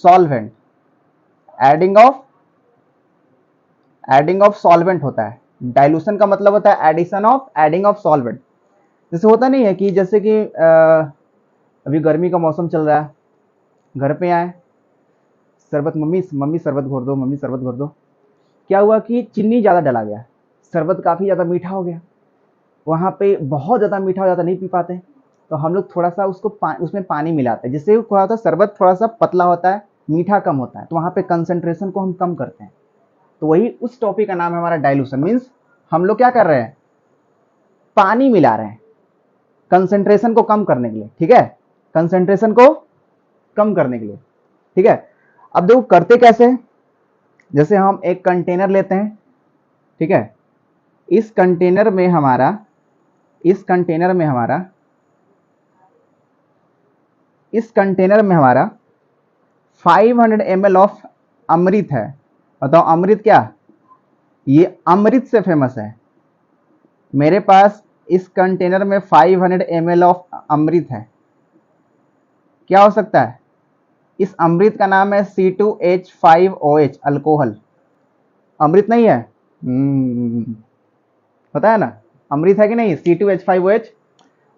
solvent, adding of solvent होता है। डाइल्यूशन का मतलब होता है एडिंग ऑफ सॉल्वेंट। जैसे होता नहीं है कि जैसे कि अभी गर्मी का मौसम चल रहा है, घर पे आए, शरबत, मम्मी शरबत घोर दो, मम्मी शरबत घोर दो। क्या हुआ कि चीनी ज़्यादा डला गया, शरबत काफ़ी ज़्यादा मीठा हो गया। वहाँ पे बहुत ज़्यादा मीठा हो जाता, नहीं पी पाते, तो हम लोग थोड़ा सा उसको उसमें पानी मिलाते हैं, जिससे क्या होता है, शरबत थोड़ा सा पतला होता है, मीठा कम होता है, तो वहाँ पे कंसंट्रेशन को हम कम करते हैं। तो वही उस टॉपिक का नाम है हमारा डाइल्यूशन। मीन्स हम लोग क्या कर रहे हैं, पानी मिला रहे हैं कंसंट्रेशन को कम करने के लिए। ठीक है, कंसंट्रेशन को कम करने के लिए। ठीक है, अब देखो करते कैसे हैं। जैसे हम एक कंटेनर लेते हैं, ठीक है, इस कंटेनर में हमारा 500 ml ऑफ अमृत है। बताओ अमृत क्या, ये अमृत से फेमस है। मेरे पास इस कंटेनर में 500 ml ऑफ अमृत है। क्या हो सकता है? इस अमृत का नाम है C2H5OH, अल्कोहल। अमृत नहीं है? पता है ना, अमृत है कि नहीं, C2H5OH।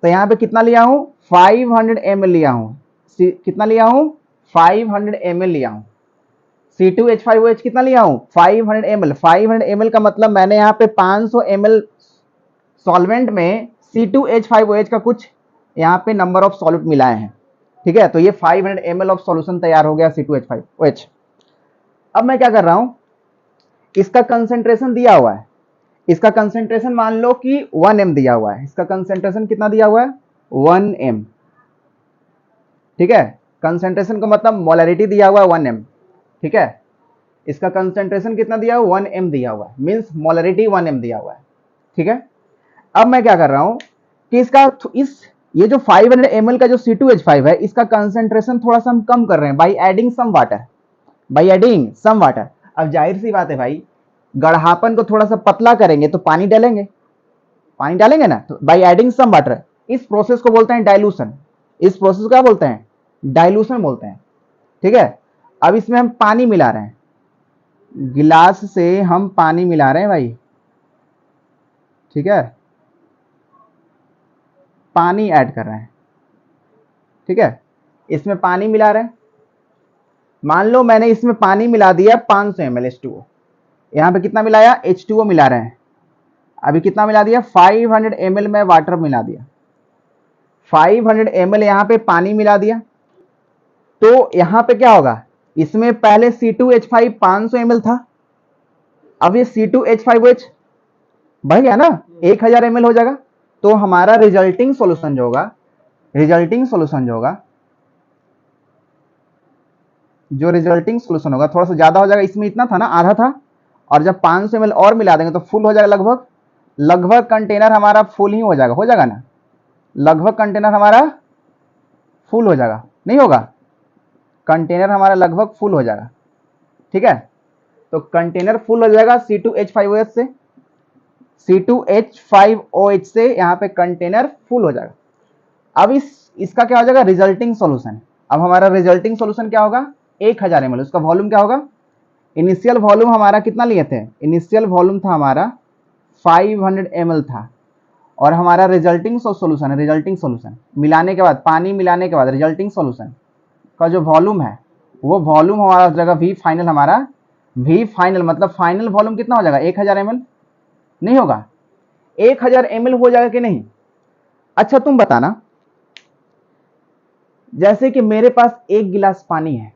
तो यहाँ पे कितना लिया हूँ, 500 ml लिया हूँ। कितना लिया हूँ, 500 ml लिया हूँ। C2H5OH कितना लिया हूँ, 500 ml। 500 ml का मतलब मैंने यहाँ पे 500 ml सॉल्वेंट में C2H5OH का कुछ यहाँ पे नंबर ऑफ सॉल्यूट मिलाए हैं। ठीक है, तो ये 500 ml ऑफ सॉल्यूशन तैयार हो गया C2H5OH। अब मैं क्या कर रहा हूं, इसका कंसेंट्रेशन दिया हुआ है। इसका कंसेंट्रेशन मान लो कि 1m दिया हुआ है। इसका कंसेंट्रेशन कितना दिया हुआ है, 1m। ठीक है, कंसेंट्रेशन का मतलब मोलरिटी दिया हुआ है 1m। ठीक है, इसका कंसेंट्रेशन कितना दिया हुआ, 1m दिया हुआ है, मीन्स मोलरिटी 1m दिया हुआ है। ठीक है, अब मैं क्या कर रहा हूं कि इसका ये जो 500 ml का जो C2H5 है, इसका कंसेंट्रेशन थोड़ा सा हम कम कर रहे हैं बाई एडिंग सम वाटर। अब जाहिर सी बात है भाई, गढ़ापन को थोड़ा सा पतला करेंगे तो पानी डालेंगे ना, तो बाई एडिंग सम वाटर। इस प्रोसेस को बोलते हैं डाइल्यूशन। इस प्रोसेस को क्या बोलते हैं, डाइल्यूशन बोलते हैं। ठीक है, अब इसमें हम पानी मिला रहे हैं, गिलास से हम पानी मिला रहे हैं भाई। ठीक है, पानी ऐड कर रहे हैं। ठीक है, इसमें पानी मिला रहे हैं। मान लो मैंने इसमें पानी मिला दिया 500 ml H2O। यहाँ पे कितना मिलाया, H2O मिला रहे हैं। अभी कितना मिला दिया, 500 ml में वाटर मिला दिया, 500 ml यहाँ पे पानी मिला दिया। तो यहाँ पे क्या होगा, इसमें पहले C2H5 500 ml था, अब ये C2H5OH बढ़ गया ना, 1000 ml हो जाएगा। तो हमारा रिजल्टिंग सॉल्यूशन जो होगा, जो रिजल्टिंग सोल्यूशन होगा थोड़ा सा ज्यादा हो जाएगा। इसमें इतना था ना, आधा था, और जब 500 ml और मिला देंगे तो फुल हो जाएगा। लगभग कंटेनर हमारा फुल ही हो जाएगा ना, लगभग कंटेनर हमारा फुल हो जाएगा, नहीं होगा, कंटेनर हमारा लगभग फुल हो जाएगा। ठीक है, तो कंटेनर फुल हो जाएगा C2H5OH से, C2H5OH से यहाँ पे कंटेनर फुल हो जाएगा। अब इसका क्या हो जाएगा, रिजल्टिंग सॉल्यूशन। अब हमारा रिजल्टिंग सॉल्यूशन क्या होगा, 1000 ml। उसका वॉल्यूम क्या होगा, इनिशियल वॉल्यूम हमारा कितना लिए थे, इनिशियल वॉल्यूम था हमारा 500 ml था, और हमारा रिजल्टिंग सॉल्यूशन है, रिजल्टिंग सॉल्यूशन मिलाने के बाद, पानी मिलाने के बाद रिजल्टिंग सॉल्यूशन का जो वॉल्यूम है, वो वॉल्यूम हमारा हो जाएगा वी फाइनल। हमारा वी फाइनल मतलब फाइनल वॉल्यूम कितना हो जाएगा, 1000 ml नहीं होगा, 1000 ml हो जाएगा कि नहीं? अच्छा तुम बताना, जैसे कि मेरे पास 1 गिलास पानी है,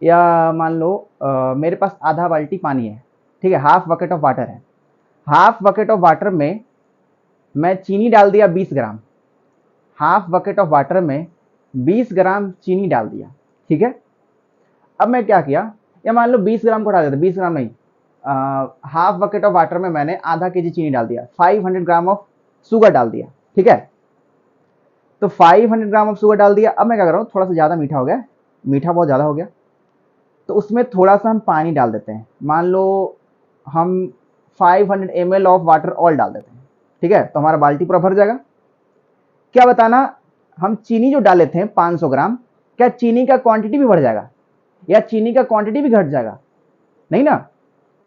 या मान लो मेरे पास आधा बाल्टी पानी है, ठीक है, हाफ बकेट ऑफ वाटर है। हाफ बकेट ऑफ वाटर में मैं चीनी डाल दिया 20 ग्राम, हाफ बकेट ऑफ वाटर में 20 ग्राम चीनी डाल दिया, ठीक है। अब मैं क्या किया, या मान लो 20 ग्राम को डाल देता, 20 ग्राम नहीं, हाफ बकेट ऑफ वाटर में मैंने आधा केजी चीनी डाल दिया, 500 ग्राम ऑफ शुगर डाल दिया, ठीक है। तो 500 ग्राम ऑफ शुगर डाल दिया। अब मैं क्या कर रहा हूँ, थोड़ा सा ज़्यादा मीठा हो गया, मीठा बहुत ज़्यादा हो गया, तो उसमें थोड़ा सा हम पानी डाल देते हैं। मान लो हम 500 ml ऑफ वाटर ऑल डाल देते हैं, ठीक है, तो हमारा बाल्टी पूरा भर जाएगा। क्या बताना, हम चीनी जो डाले थे 500 ग्राम, क्या चीनी का क्वांटिटी भी बढ़ जाएगा या चीनी का क्वांटिटी भी घट जाएगा? नहीं ना,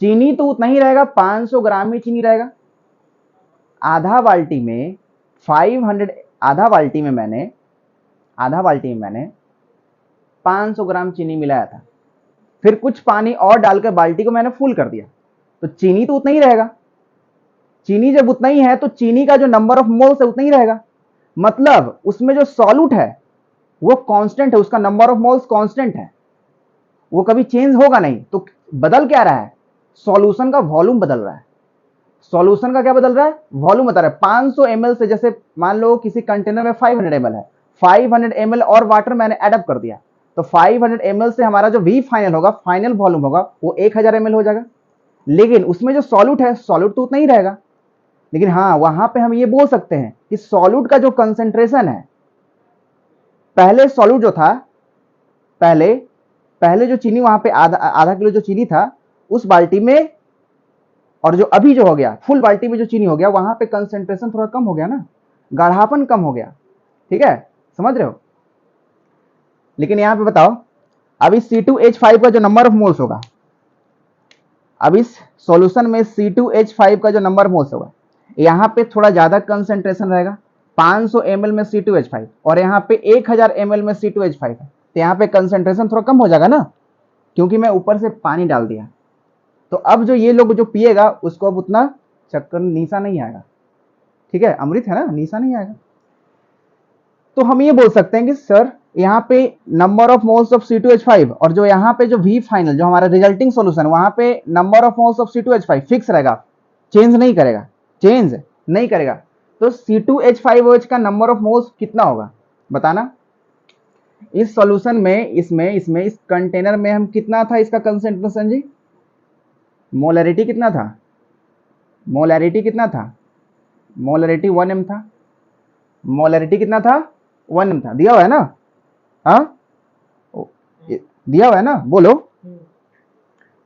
चीनी तो उतना ही रहेगा, 500 ग्राम ही चीनी रहेगा। आधा बाल्टी में 500, आधा बाल्टी में मैंने 500 ग्राम चीनी मिलाया था, फिर कुछ पानी और डालकर बाल्टी को मैंने फुल कर दिया, तो चीनी तो उतना ही रहेगा। चीनी जब उतना ही है तो चीनी का जो नंबर ऑफ मोल्स है उतना ही रहेगा, मतलब उसमें जो सॉल्यूट है वो कांस्टेंट है, उसका नंबर ऑफ मोल्स कांस्टेंट है, वो कभी चेंज होगा नहीं। तो बदल क्या रहा है, सॉल्यूशन का वॉल्यूम बदल रहा है। सॉल्यूशन का क्या बदल रहा है, वॉल्यूम बता रहा है। 500 ml से, जैसे मान लो किसी कंटेनर में 500 ml है, 500 ml और वाटर मैंने एडअप कर दिया, तो 500 ml से हमारा जो वी फाइनल होगा, फाइनल वॉल्यूम होगा, वो 1000 ml हो जाएगा। लेकिन उसमें जो सॉल्यूट है, सॉल्यूट तो उतना ही रहेगा। लेकिन हाँ, वहां पे हम ये बोल सकते हैं कि सॉल्यूट का जो कंसेंट्रेशन है, पहले सॉल्यूट जो था, पहले पहले जो चीनी वहां पे आधा किलो जो चीनी था उस बाल्टी में, और जो अभी जो हो गया फुल बाल्टी में जो चीनी हो गया, वहां पे कंसेंट्रेशन थोड़ा कम हो गया ना, गाढ़ापन कम हो गया, ठीक है, समझ रहे हो। लेकिन यहां पे बताओ, अब इस C2H5 का जो नंबर ऑफ मोल्स होगा, अब इस सॉल्यूशन में C2H5 का जो नंबर ऑफ मोल्स होगा, यहां पे थोड़ा ज्यादा कंसेंट्रेशन रहेगा, 500 ml में C2H5 और यहाँ पे 1000 ml में C2H5 है, तो यहाँ पे कंसेंट्रेशन थोड़ा कम हो जाएगा ना, क्योंकि मैं ऊपर से पानी डाल दिया। तो अब जो ये लोग जो पिएगा उसको अब उतना चक्कर नीसा नहीं आएगा, ठीक है, अमृत है ना, नीसा नहीं आएगा। तो हम ये बोल सकते हैं कि सर यहाँ पे number of moles of C2H5 और जो यहाँ पे जो V फाइनल जो हमारा रिजल्टिंग सॉल्यूशन, वहां पे number of moles of C2H5 fix रहेगा, चेंज नहीं करेगा, चेंज नहीं करेगा। तो C2H5OH का नंबर ऑफ मोल्स कितना होगा बताना। इस सॉल्यूशन में, इसमें इस कंटेनर में हम कितना था इसका कंसेंट्रेशन जी, मोलरिटी कितना था, मोलरिटी कितना था, मोलरिटी 1 m था, मोलरिटी कितना था, 1 m था, दिया हुआ है ना, हाँ दिया हुआ है ना, बोलो।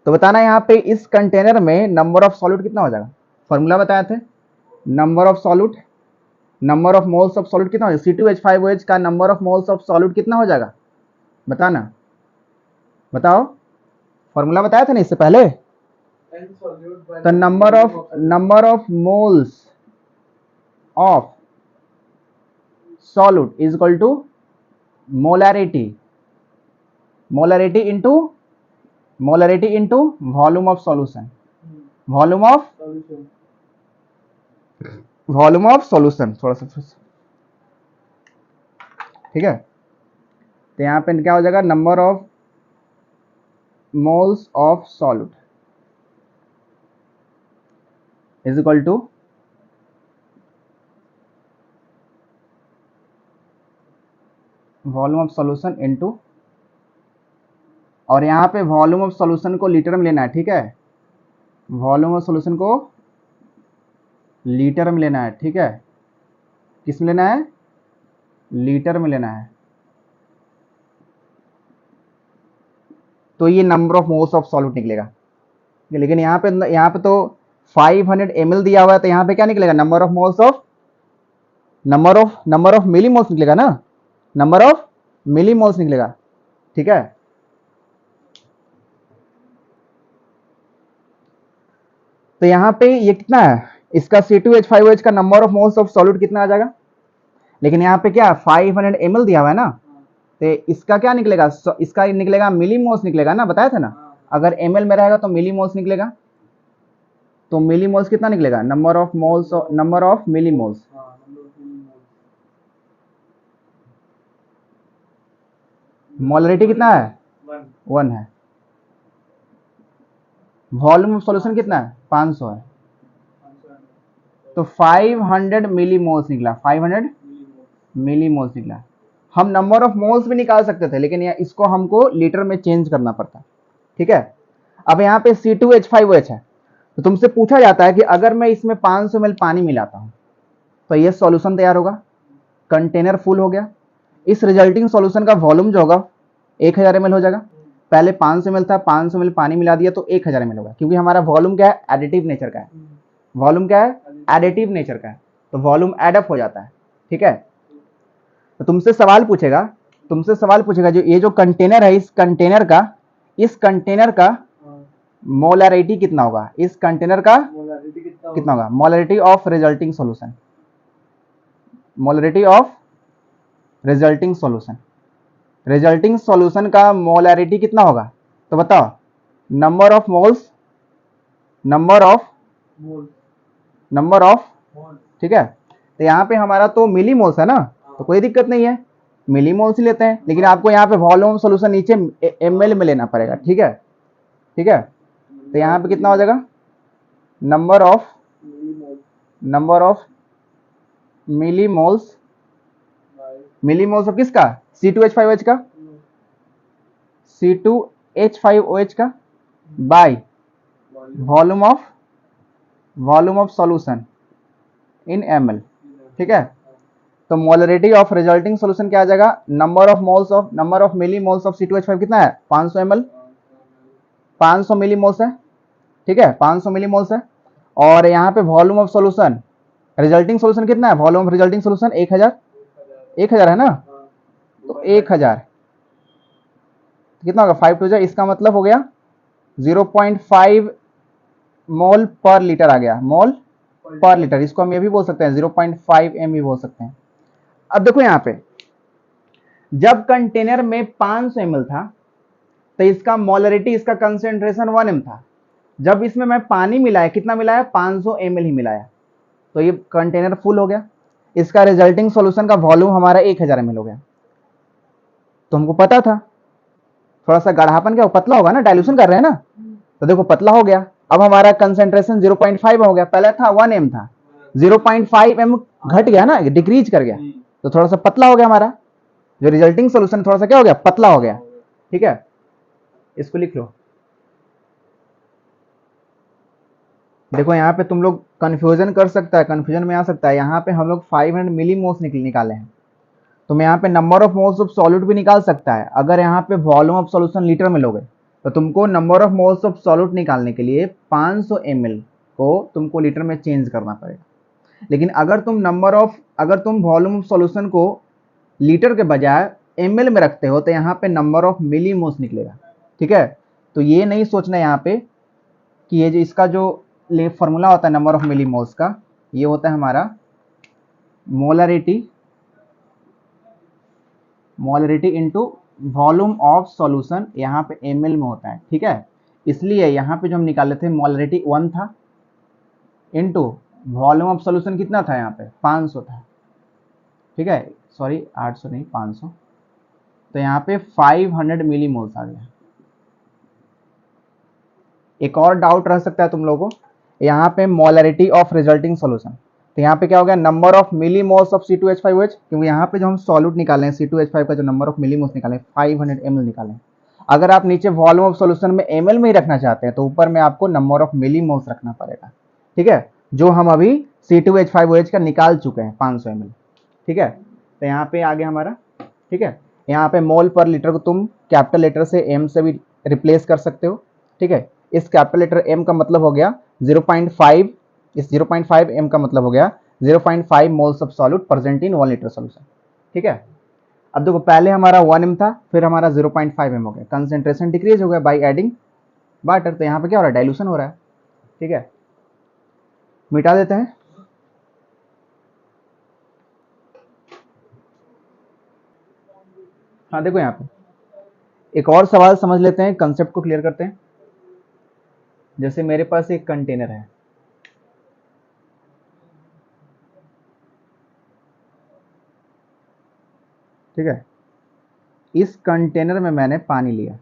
तो बताना यहाँ पे इस कंटेनर में नंबर ऑफ सॉल्यूट कितना हो जाएगा, फॉर्मूला बताए थे, number of solute, number of moles of solute कितना हो जाएगा, C2H5OH का number of moles of solute कितना हो जाएगा, बताना, बताओ, फॉर्मूला बताया था ना इससे पहले। तो number of moles of solute is equal to molarity, molarity into volume of solution, volume of solution, थोड़ा सा, ठीक है। तो यहाँ पे क्या हो जाएगा, number of moles of solute is equal to volume of solution into, और यहाँ पे वॉल्यूम ऑफ सॉल्यूशन को लीटर में लेना है, ठीक है, वॉल्यूम ऑफ सॉल्यूशन को लीटर में लेना है, ठीक है, किस में लेना है, लीटर में लेना है। तो ये number of moles of solute निकलेगा। लेकिन यहाँ पे तो 500 ml दिया हुआ है, तो यहाँ पे क्या निकलेगा, number of moles of, number of millimoles निकलेगा ना, नंबर ऑफ मिलीमोल्स निकलेगा, ठीक है। तो यहाँ पे ये कितना है, इसका C2H5OH का number of moles of solute कितना आ जाएगा। लेकिन यहाँ पे क्या 500 ml दिया हुआ है ना, तो इसका क्या निकलेगा, इसका निकलेगा मिलीमोल्स निकलेगा ना, बताया था ना, अगर ml में रहेगा तो मिलीमोल्स निकलेगा। तो मिलीमोल्स कितना निकलेगा, number of moles, number of millimoles. Molarity कितना है, 1 है। वॉल्यूम ऑफ सॉल्यूशन कितना है, 500 है। तो 500 मिलीमोल्स निकला, 500 मिलीमोल्स निकला। हम नंबर ऑफ मोल्स भी निकाल सकते थे, लेकिन इसको हमको लीटर में चेंज करना पड़ता। ठीक है। अब यहाँ पे C2H5OH है, तो तुमसे पूछा जाता है कि अगर मैं इसमें 500 ml पानी मिलाता हूँ तो ये सॉल्यूशन तैयार होगा, कंटेनर फुल हो गया। इस रिजल्टिंग सॉल्यूशन का वॉल्यूम जो होगा 1000 ml हो जाएगा। पहले 500 ml था, 500 ml पानी मिला दिया तो 1000 ml होगा, क्योंकि हमारा वॉल्यूम क्या है, एडिटिव नेचर का है। वॉल्यूम क्या है, एडिटिव नेचर का है, तो वॉल्यूम एडअप हो जाता है। ठीक है। तो तुमसे सवाल पूछेगा जो ये जो कंटेनर है, इस कंटेनर का मोलरिटी कितना होगा, इस कंटेनर का कितना होगा, molarity of resulting solution, molarity of resulting solution, resulting solution का मोलरिटी कितना होगा, तो बताओ। Number of moles, number of ठीक है। तो यहाँ पे हमारा तो मिली मोल्स है ना, तो कोई दिक्कत नहीं है, मिली मोल्स ही लेते हैं। लेकिन आपको यहाँ पे वॉल्यूम सॉल्यूशन नीचे ml में लेना पड़ेगा। ठीक है। ठीक है। तो यहाँ पे कितना हो जाएगा, number of millimoles, millimoles of किसका, C2H5OH का, C2H5OH का bye volume of solution in ml। ठीक है। तो मोलरिटी ऑफ रिजल्टिंग सॉल्यूशन क्या आ जाएगा, number of millimoles of C2H5 कितना है, 500 ml, 500 मिलीमोल्स है। ठीक है, 500 मिलीमोल्स है। और यहाँ पे volume of solution, resulting solution कितना है, वॉल्यूम ऑफ रिजल्टिंग सॉल्यूशन 1000 है ना, तो 1000 कितना होगा, 5 टू जा, इसका मतलब हो गया 0.5 मोल पर लीटर आ गया, मोल पर लीटर। इसको हम ये भी बोल सकते हैं 0.5 m भी बोल सकते हैं। अब देखो यहाँ पे जब कंटेनर में 500 ml था तो इसका मोलरिटी, इसका कंसेंट्रेशन 1 m था। जब इसमें मैं पानी मिलाया, कितना मिलाया, 500 ml ही मिलाया, तो ये कंटेनर फुल हो गया। इसका रिजल्टिंग सॉल्यूशन का वॉल्यूम हमारा 1000 ml हो गया। तो हमको पता था थोड़ा सा गाढ़ापन क्या पतला होगा ना, डाइल्यूशन कर रहे हैं ना, तो देखो पतला हो गया। अब हमारा कंसेंट्रेशन 0.5 हो गया, पहले था 1 m था, 0.5 m घट गया ना, डिक्रीज कर गया, तो थोड़ा सा पतला हो गया हमारा जो रिजल्टिंग सॉल्यूशन, थोड़ा सा क्या हो गया, पतला हो गया। ठीक है, इसको लिख लो। देखो यहाँ पे तुम लोग कंफ्यूजन कर सकता है, कंफ्यूजन में आ सकता है। यहाँ पे हम लोग 500 मिलीमोल्स निकाले हैं, तो मैं यहाँ पे number of moles of solute भी निकाल सकता है। अगर यहाँ पे वॉल्यूम ऑफ सॉल्यूशन लीटर में लोगे तो तुमको number of moles of solute निकालने के लिए 500 ml को तुमको लीटर में चेंज करना पड़ेगा। लेकिन अगर तुम वॉल्यूम ऑफ सॉल्यूशन को लीटर के बजाय ml में रखते हो तो यहाँ पे नंबर ऑफ मिलीमोल्स निकलेगा। ठीक है, तो ये नहीं सोचना यहाँ पे कि ये जो इसका जो फॉर्मूला होता है नंबर ऑफ मिलीमोल्स का, ये होता है हमारा molarity into volume of solution, यहाँ पे ml में होता है। ठीक है, इसलिए यहाँ पे जो हम निकाले थे मोलरिटी 1 था, इंटू वॉल्यूम ऑफ सॉल्यूशन कितना था, यहाँ पे 500 था। ठीक है, सॉरी 800 नहीं, 500, तो यहाँ पे 500 मिलीमोल्स आ गया। एक और डाउट रह सकता है तुम लोगों को, यहाँ पे मोलरिटी ऑफ रिजल्टिंग सॉल्यूशन, तो यहाँ पे क्या हो गया, number of millimoles of C2H5OH, क्योंकि यहाँ पे जो हम सॉल्यूट निकाले हैं C2H5 का जो नंबर ऑफ मिलीमोल्स निकाले 500 ml निकाले। अगर आप नीचे वॉल्यूम ऑफ सॉल्यूशन में ml में ही रखना चाहते हैं तो ऊपर में आपको नंबर ऑफ मिलीमोल्स रखना पड़ेगा। ठीक है, जो हम अभी C2H5OH का निकाल चुके हैं 500 ml। ठीक है, तो यहाँ पे आ गया हमारा। ठीक है, यहाँ पे मोल पर लीटर को तुम कैपिटल लेटर से m से भी रिप्लेस कर सकते हो। ठीक है, इस कैपिटल लेटर m का मतलब हो गया 0.5, इस 0.5 m का मतलब हो गया 0.5 moles of solute present in 1 litre solution. ठीक है, अब देखो पहले हमारा 1 m था, फिर हमारा 0.5 m हो गया, कंसेंट्रेशन डिक्रीज हो गया बाय एडिंग वाटर, तो यहाँ पे क्या हो रहा है, डाइल्यूशन हो रहा है। ठीक है, मिटा देते हैं। हाँ देखो यहाँ पे एक और सवाल समझ लेते हैं, कंसेप्ट को क्लियर करते हैं। जैसे मेरे पास एक कंटेनर है, ठीक है, इस कंटेनर में मैंने पानी लिया,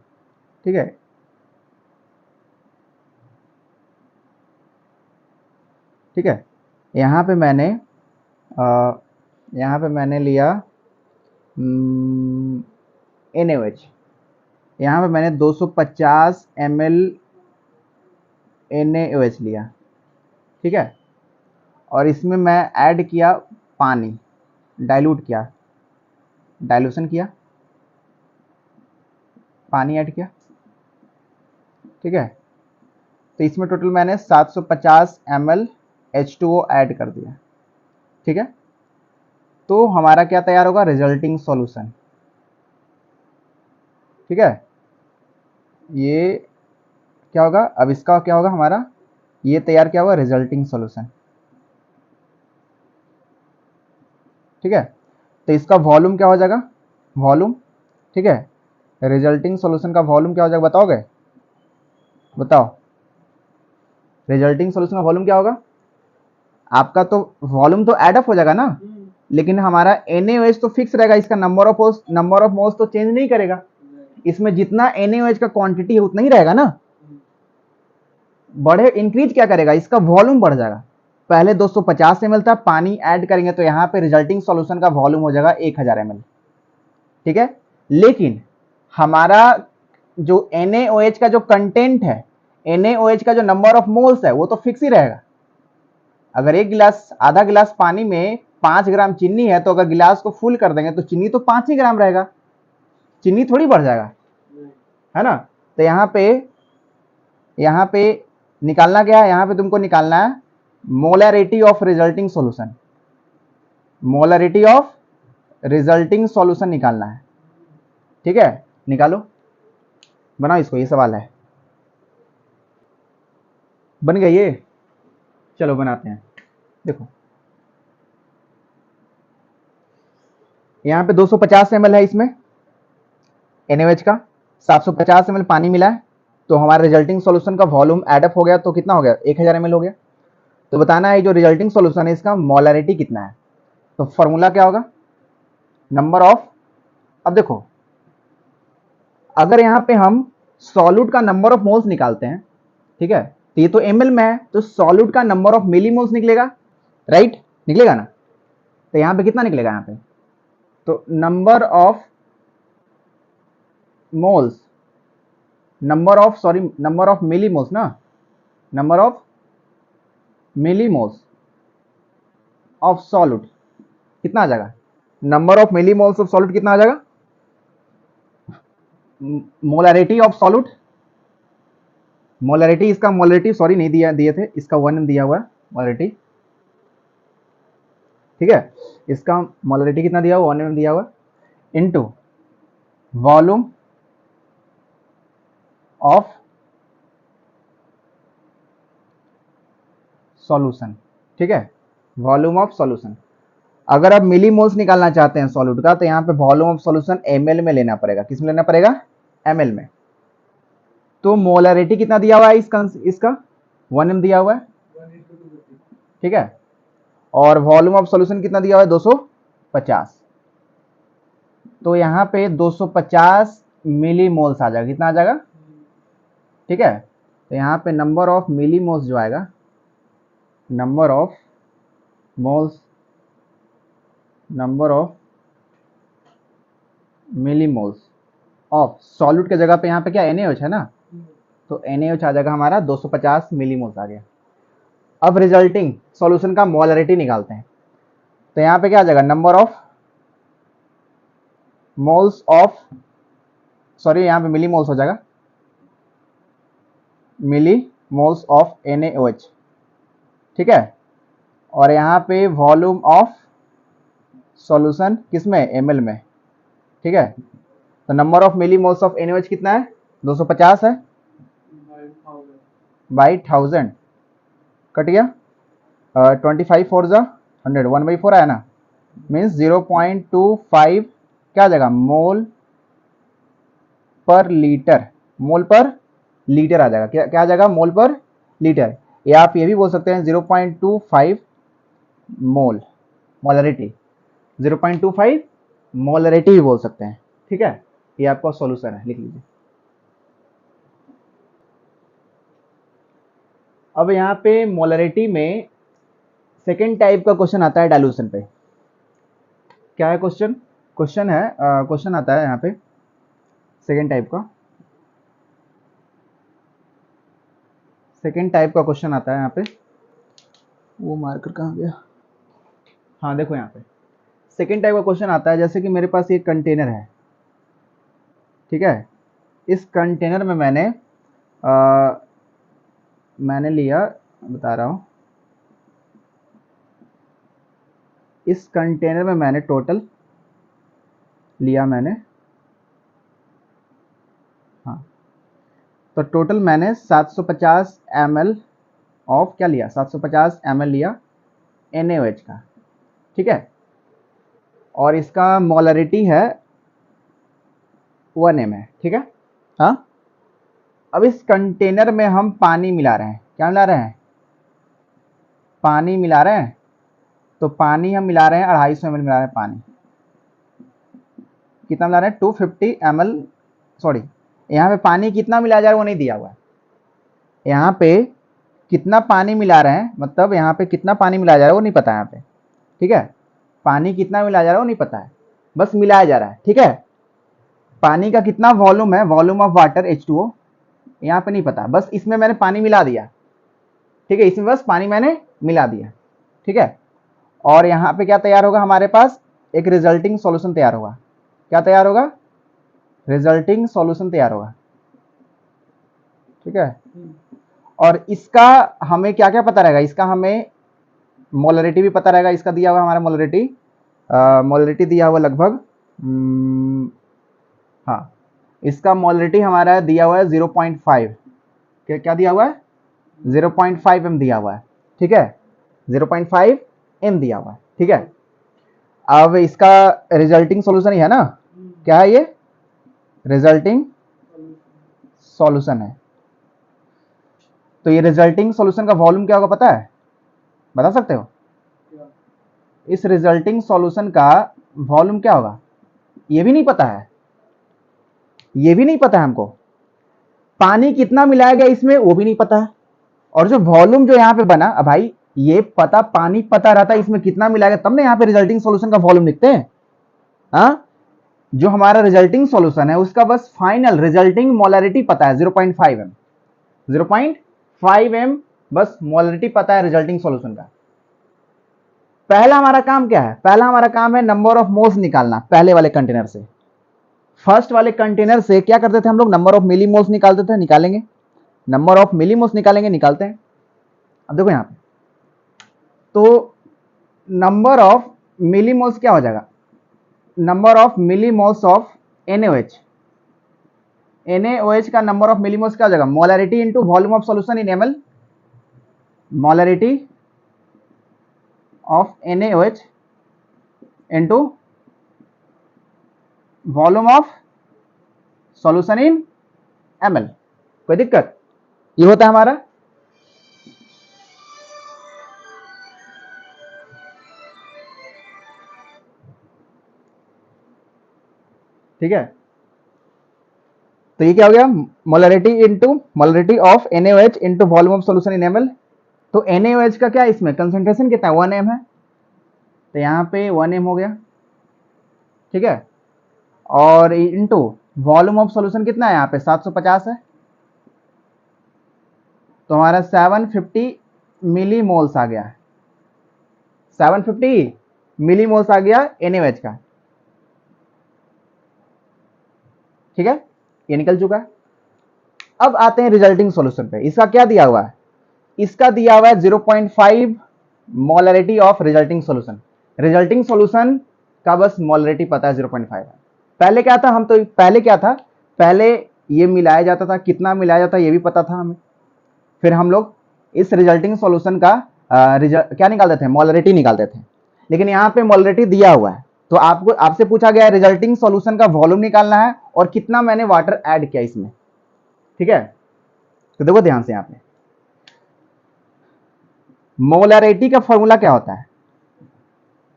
ठीक है, ठीक है, यहाँ पे मैंने यहाँ पे मैंने लिया NaOH, यहाँ पे मैंने 250 ml NaOH लिया, ठीक है, और इसमें मैं ऐड किया पानी, डाइल्यूट किया, डाइल्यूशन किया, पानी ऐड किया, ठीक है, तो इसमें टोटल मैंने 750 ml H2O ऐड कर दिया, ठीक है, तो हमारा क्या तैयार होगा, रिजल्टिंग सॉल्यूशन, ठीक है, ये क्या होगा, अब इसका क्या होगा हमारा, ये तैयार क्या होगा, रिजल्टिंग सॉल्यूशन, ठीक है, तो इसका वॉल्यूम क्या हो जाएगा, वॉल्यूम, ठीक है, रिजल्टिंग सॉल्यूशन का वॉल्यूम क्या हो जाएगा, बताओगे, बताओ, रिजल्टिंग सॉल्यूशन का वॉल्यूम क्या होगा, आपका तो वॉल्यूम तो एड अप हो जाएगा ना, लेकिन हमारा NaOH तो फिक्स रहेगा, इसका नंबर ऑफ मोल्स तो चेंज नहीं करेगा, इसमें जितना NaOH का क्वांटिटी है उतना ही रहेगा ना, बढ़े इंक्रीज क्या करेगा, इसका वॉल्यूम बढ़ जाएगा, पहले 250 ml था, पानी ऐड करेंगे तो यहाँ पे रिजल्टिंग सॉल्यूशन का वॉल्यूम हो जाएगा 1000 ml, ठीक है, लेकिन हमारा जो NaOH का जो कंटेंट है, NaOH का जो नंबर ऑफ मोल्स है वो तो फिक्स ही रहेगा, अगर एक गिलास, आधा गिलास पानी में 5 ग्राम चीनी है, तो अगर गिलास को फुल कर देंगे तो चीनी तो 5 ही ग्राम रहेगा, चीनी थोड़ी बढ़ जाएगा, है ना, तो यहाँ पे निकालना क्या है, यहाँ पे तुमको निकालना है molarity of resulting solution, molarity of resulting solution निकालना है, ठीक है, निकालो, बनाओ इसको, ये सवाल है, बन गया ये, चलो बनाते हैं, देखो यहाँ पे 250 ml है, इसमें NaOH का 750 ml पानी मिला है, तो हमारा रिजल्टिंग सॉल्यूशन का वॉल्यूम एडअप हो गया, तो कितना हो गया, 1000 ml हो गया, तो बताना है जो रिजल्टिंग सॉल्यूशन है इसका मोलैरिटी कितना है, तो फॉर्मूला क्या होगा, नंबर ऑफ, अब देखो अगर यहाँ पे हम सॉल्यूट का नंबर ऑफ मोल्स निकालते हैं, ठीक है, तो ये तो ml में है, तो सॉल्यूट का नंबर ऑफ मिलीमोल्स निकलेगा, राइट, निकलेगा ना, तो यहाँ पे कितना निकलेगा, यहाँ पे तो number of moles, number of millimoles ना, number of millimoles of solute कितना आ जाएगा, number of millimoles of solute कितना आ जाएगा, मोलैरिटी ऑफ सॉल्यूट, मोलैरिटी, इसका मोलैरिटी सॉरी नहीं दिए थे, इसका 1 दिया हुआ है मोलैरिटी, ठीक है, इसका मोलैरिटी कितना दिया हुआ, 1 दिया हुआ, इनटू वॉल्यूम ऑफ सॉल्यूशन, ठीक है, वॉल्यूम ऑफ सॉल्यूशन, अगर आप मिलीमोल्स निकालना चाहते हैं सॉल्यूट का, तो यहाँ पे वॉल्यूम ऑफ सॉल्यूशन ml में लेना पड़ेगा, किस में लेना पड़ेगा, ml में, तो मोलैरिटी कितना दिया हुआ है इसका 1 दिया हुआ है, ठीक है, और वॉल्यूम ऑफ सॉल्यूशन कितना दिया हुआ है 250, तो यहाँ पे 250 मिलीमोल्स आ जाएगा, कितना आ जाएगा, ठीक है, तो यहाँ पे नंबर ऑफ मिलीमोल्स जो आएगा, number of moles, number of millimoles of solute के जगह पे यहाँ पे क्या NaOH है ना, तो NaOH आ जाएगा हमारा 250 मिलीमोल्स आ गया, अब रिजल्टिंग सॉल्यूशन का मोलैरिटी निकालते हैं, तो यहाँ पे क्या आ जाएगा, number of moles of, sorry यहाँ पे मिलीमोल्स हो जाएगा, मिलीमोल्स ऑफ NaOH, ठीक है, और यहाँ पे वॉल्यूम ऑफ सॉल्यूशन किसमें, ml में, ठीक है, तो number of millimoles of NaOH कितना है, 250 है बाई 1000, कट गया, 25 4 जा 100, 1/4 आया ना, मीन्स 0.25 क्या आ जाएगा, मोल पर लीटर, मोल पर लीटर आ जाएगा, क्या आ जाएगा, मोल पर लीटर, या आप ये भी बोल सकते हैं 0.25 मोल, मोलैरिटी 0.25 मोलरिटी भी बोल सकते हैं। ठीक है, ये आपका सॉल्यूशन है, लिख लीजिए। अब यहाँ पे मोलरिटी में सेकेंड टाइप का क्वेश्चन आता है डाइल्यूशन पे। क्या है क्वेश्चन? क्वेश्चन आता है यहाँ पे सेकेंड टाइप का। सेकेंड टाइप का क्वेश्चन आता है यहाँ पे। वो मार्कर कहाँ गया? हाँ देखो यहाँ पे सेकेंड टाइप का क्वेश्चन आता है, जैसे कि मेरे पास एक कंटेनर है। ठीक है, इस कंटेनर में मैंने लिया, बता रहा हूँ, इस कंटेनर में मैंने टोटल लिया हाँ, तो टोटल मैंने 750 ml ऑफ क्या लिया, 750 ml लिया NaOH का। ठीक है, और इसका मोलरिटी है 1 m है। ठीक है, हाँ। अब इस कंटेनर में हम पानी मिला रहे हैं। क्या मिला रहे हैं? पानी मिला रहे हैं। तो पानी हम मिला रहे हैं 250 ml मिला रहे हैं पानी। कितना मिला रहे हैं? 250 ml। सॉरी, यहाँ पे पानी कितना मिलाया जा रहा है वो नहीं दिया हुआ है। यहाँ पे कितना पानी मिला रहे हैं, मतलब यहाँ पे कितना पानी मिलाया जा रहा है वो नहीं पता है यहाँ पे। ठीक है, पानी कितना मिलाया जा रहा है वो नहीं पता है, बस मिलाया जा रहा है। ठीक है, पानी का कितना वॉल्यूम है, वॉल्यूम ऑफ वाटर H2O, यहाँ पे नहीं पता, बस इसमें मैंने पानी मिला दिया। ठीक है, इसमें बस पानी मैंने मिला दिया। ठीक है, और यहाँ पे क्या तैयार होगा हमारे पास? एक रिजल्टिंग सॉल्यूशन तैयार होगा। क्या तैयार होगा? रिजल्टिंग सॉल्यूशन तैयार होगा। ठीक है, और इसका हमें क्या क्या पता रहेगा? इसका हमें मोलरिटी भी पता रहेगा। इसका दिया हुआ हमारा मोलरिटी दिया हुआ लगभग हाँ, इसका मोलरिटी हमारा दिया हुआ है 0.5। क्या दिया हुआ है? 0.5 m दिया हुआ है। ठीक है, 0.5 m दिया हुआ है। ठीक है, अब इसका रिजल्टिंग सॉल्यूशन ही है ना। क्या है ये? रिजल्टिंग सॉल्यूशन है। तो ये रिजल्टिंग सॉल्यूशन का वॉल्यूम क्या होगा पता है? बता सकते हो? इस रिजल्टिंग सॉल्यूशन का वॉल्यूम क्या होगा? ये भी नहीं पता है, ये भी नहीं पता है हमको। पानी कितना मिलाया गया इसमें वो भी नहीं पता है। और जो वॉल्यूम जो यहाँ पे बना, अब भाई ये पता, पानी पता रहता है इसमें कितना मिलाया गया, तब ना यहाँ पे रिजल्टिंग सॉल्यूशन का वॉल्यूम लिखते हैं। हाँ, जो हमारा रिजल्टिंग सॉल्यूशन है उसका बस फाइनल रिजल्टिंग मोलरिटी पता है 0.5 m। 0.5 m बस मोलरिटी पता है रिजल्टिंग सॉल्यूशन का। पहला हमारा काम क्या है? पहला हमारा काम है नंबर ऑफ मोल्स निकालना। पहले वाले कंटेनर से, फर्स्ट वाले कंटेनर से क्या करते थे हम लोग? नंबर ऑफ मिलीमोल्स निकालते थे। निकालेंगे, नंबर ऑफ मिलीमोल्स निकालेंगे, निकालते हैं। अब देखो यहाँ पे, तो नंबर ऑफ मिलीमोल्स क्या हो जाएगा? Number of millimoles of NaOH। NaOH का नंबर ऑफ मिलीमोल्स क्या हो जाएगा? Molarity into volume of solution in ml। Molarity of NaOH into volume of solution in ml। कोई दिक्कत? ये होता है हमारा। ठीक है, तो ये क्या हो गया? Molarity of NaOH into volume of solution in ml। तो NaOH का क्या इसमें कंसंट्रेशन कितना है? 1 m है, तो यहाँ पे 1 m हो गया। ठीक है, और इंटू वॉल्यूम ऑफ सॉल्यूशन कितना है? यहाँ पे 750 है, तो हमारा 750 मिली मोल्स आ गया। 750 मिली मोल्स आ गया NaOH का। ठीक है, ये निकल चुका है। अब आते हैं रिजल्टिंग सॉल्यूशन पे। इसका क्या दिया हुआ है? इसका दिया हुआ है 0.5 molarity of resulting solution. Resulting solution का बस मोलरिटी पता है 0.5 है। पहले क्या था? पहले क्या था? पहले ये मिलाया जाता था, कितना मिलाया जाता है ये भी पता था हमें। फिर हम लोग इस रिजल्टिंग सॉल्यूशन का क्या निकालते थे? मोलरिटी निकालते थे। लेकिन यहाँ पे मोलरिटी दिया हुआ है, तो आपसे पूछा गया है रिजल्टिंग सॉल्यूशन का वॉल्यूम निकालना है और कितना मैंने वाटर ऐड किया इसमें। ठीक है, तो देखो ध्यान से, यहाँ पे मोलरिटी का फॉर्मूला क्या होता है?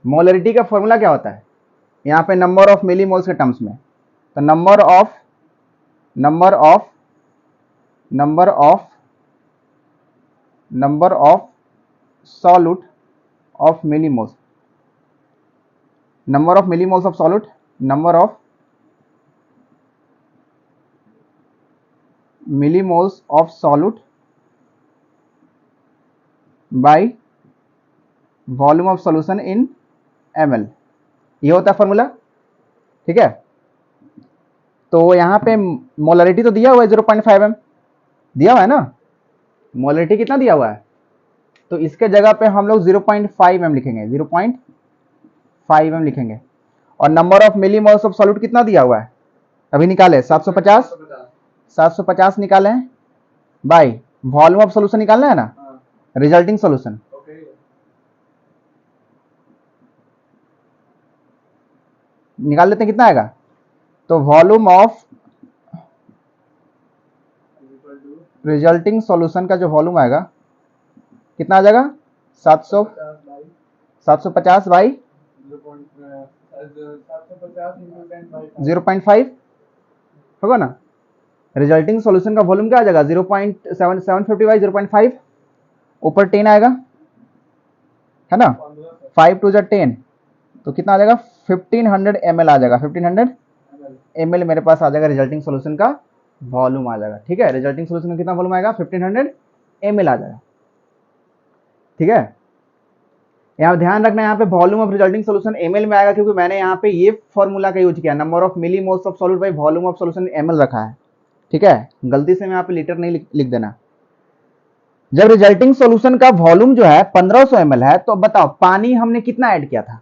मोलरिटी का फॉर्मूला क्या होता है? यहाँ पे नंबर ऑफ मिलीमोल्स के टर्म्स में, तो number of solute of millimoles, number of millimoles of solute, number of millimoles of solute by volume of solution in ml, ये होता है फॉर्मूला। ठीक है, तो यहाँ पे मोलरिटी तो दिया हुआ है 0.5 m, दिया हुआ है ना, मोलरिटी कितना दिया हुआ है, तो इसके जगह पे हम लोग 0.5 m लिखेंगे, 0.5 m लिखेंगे। और number of millimoles of solute कितना दिया हुआ है, अभी निकाले 750 निकाले हैं, बाय वॉल्यूम ऑफ सॉल्यूशन निकालना है ना, रिजल्टिंग सॉल्यूशन, निकाल लेते हैं कितना आएगा, तो वॉल्यूम ऑफ रिजल्टिंग सॉल्यूशन का जो वॉल्यूम आएगा कितना आ जाएगा, 750 बाई 0.5 होगा ना, रिजल्टिंग सॉल्यूशन का वॉल्यूम क्या आ जाएगा 0.750 बाई 0.5, ऊपर 10 आएगा है ना, 5 टू 10, तो कितना आ जाएगा 1500 ml आ जाएगा, 1500 ml मेरे पास आ जाएगा, रिजल्टिंग सॉल्यूशन का वॉल्यूम आ जाएगा। ठीक है, रिजल्टिंग सॉल्यूशन का कितना वॉल्यूम आएगा, 1500 ml आ जाएगा। ठीक है, यहाँ ध्यान रखना, यहाँ पे volume of resulting solution ml में आएगा, क्योंकि मैंने यहाँ पे ये फॉर्मूला का यूज किया, number of millimoles of solute by volume of solution ml रखा है। ठीक है, गलती से मैं यहाँ पे लीटर नहीं लिख देना। जब रिजल्टिंग सॉल्यूशन का वॉल्यूम जो है 1500 ml है, तो बताओ पानी हमने कितना ऐड किया था,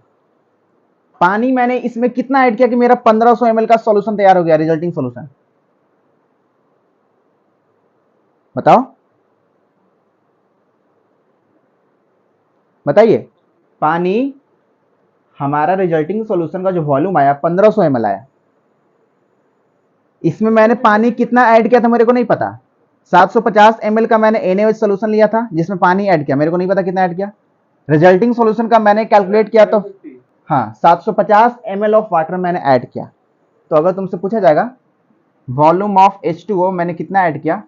पानी मैंने इसमें कितना ऐड किया कि मेरा 1500 ml का सॉल्यूशन तैयार हो गया, रिजल्टिंग सॉल्यूशन, बताओ बताइए। पानी हमारा रिजल्टिंग सॉल्यूशन का जो वॉल्यूम आया 1500 ml आया, इसमें मैंने पानी कितना ऐड किया था मेरे को नहीं पता, 750 ml का मैंने NaOH सॉल्यूशन लिया था जिसमें पानी ऐड किया, मेरे को नहीं पता कितना ऐड किया, रिजल्टिंग सॉल्यूशन का मैंने कैलकुलेट किया तो हाँ 750 ml ऑफ वाटर मैंने ऐड किया। तो अगर तुमसे पूछा जाएगा वॉल्यूम ऑफ H2O मैंने कितना ऐड किया,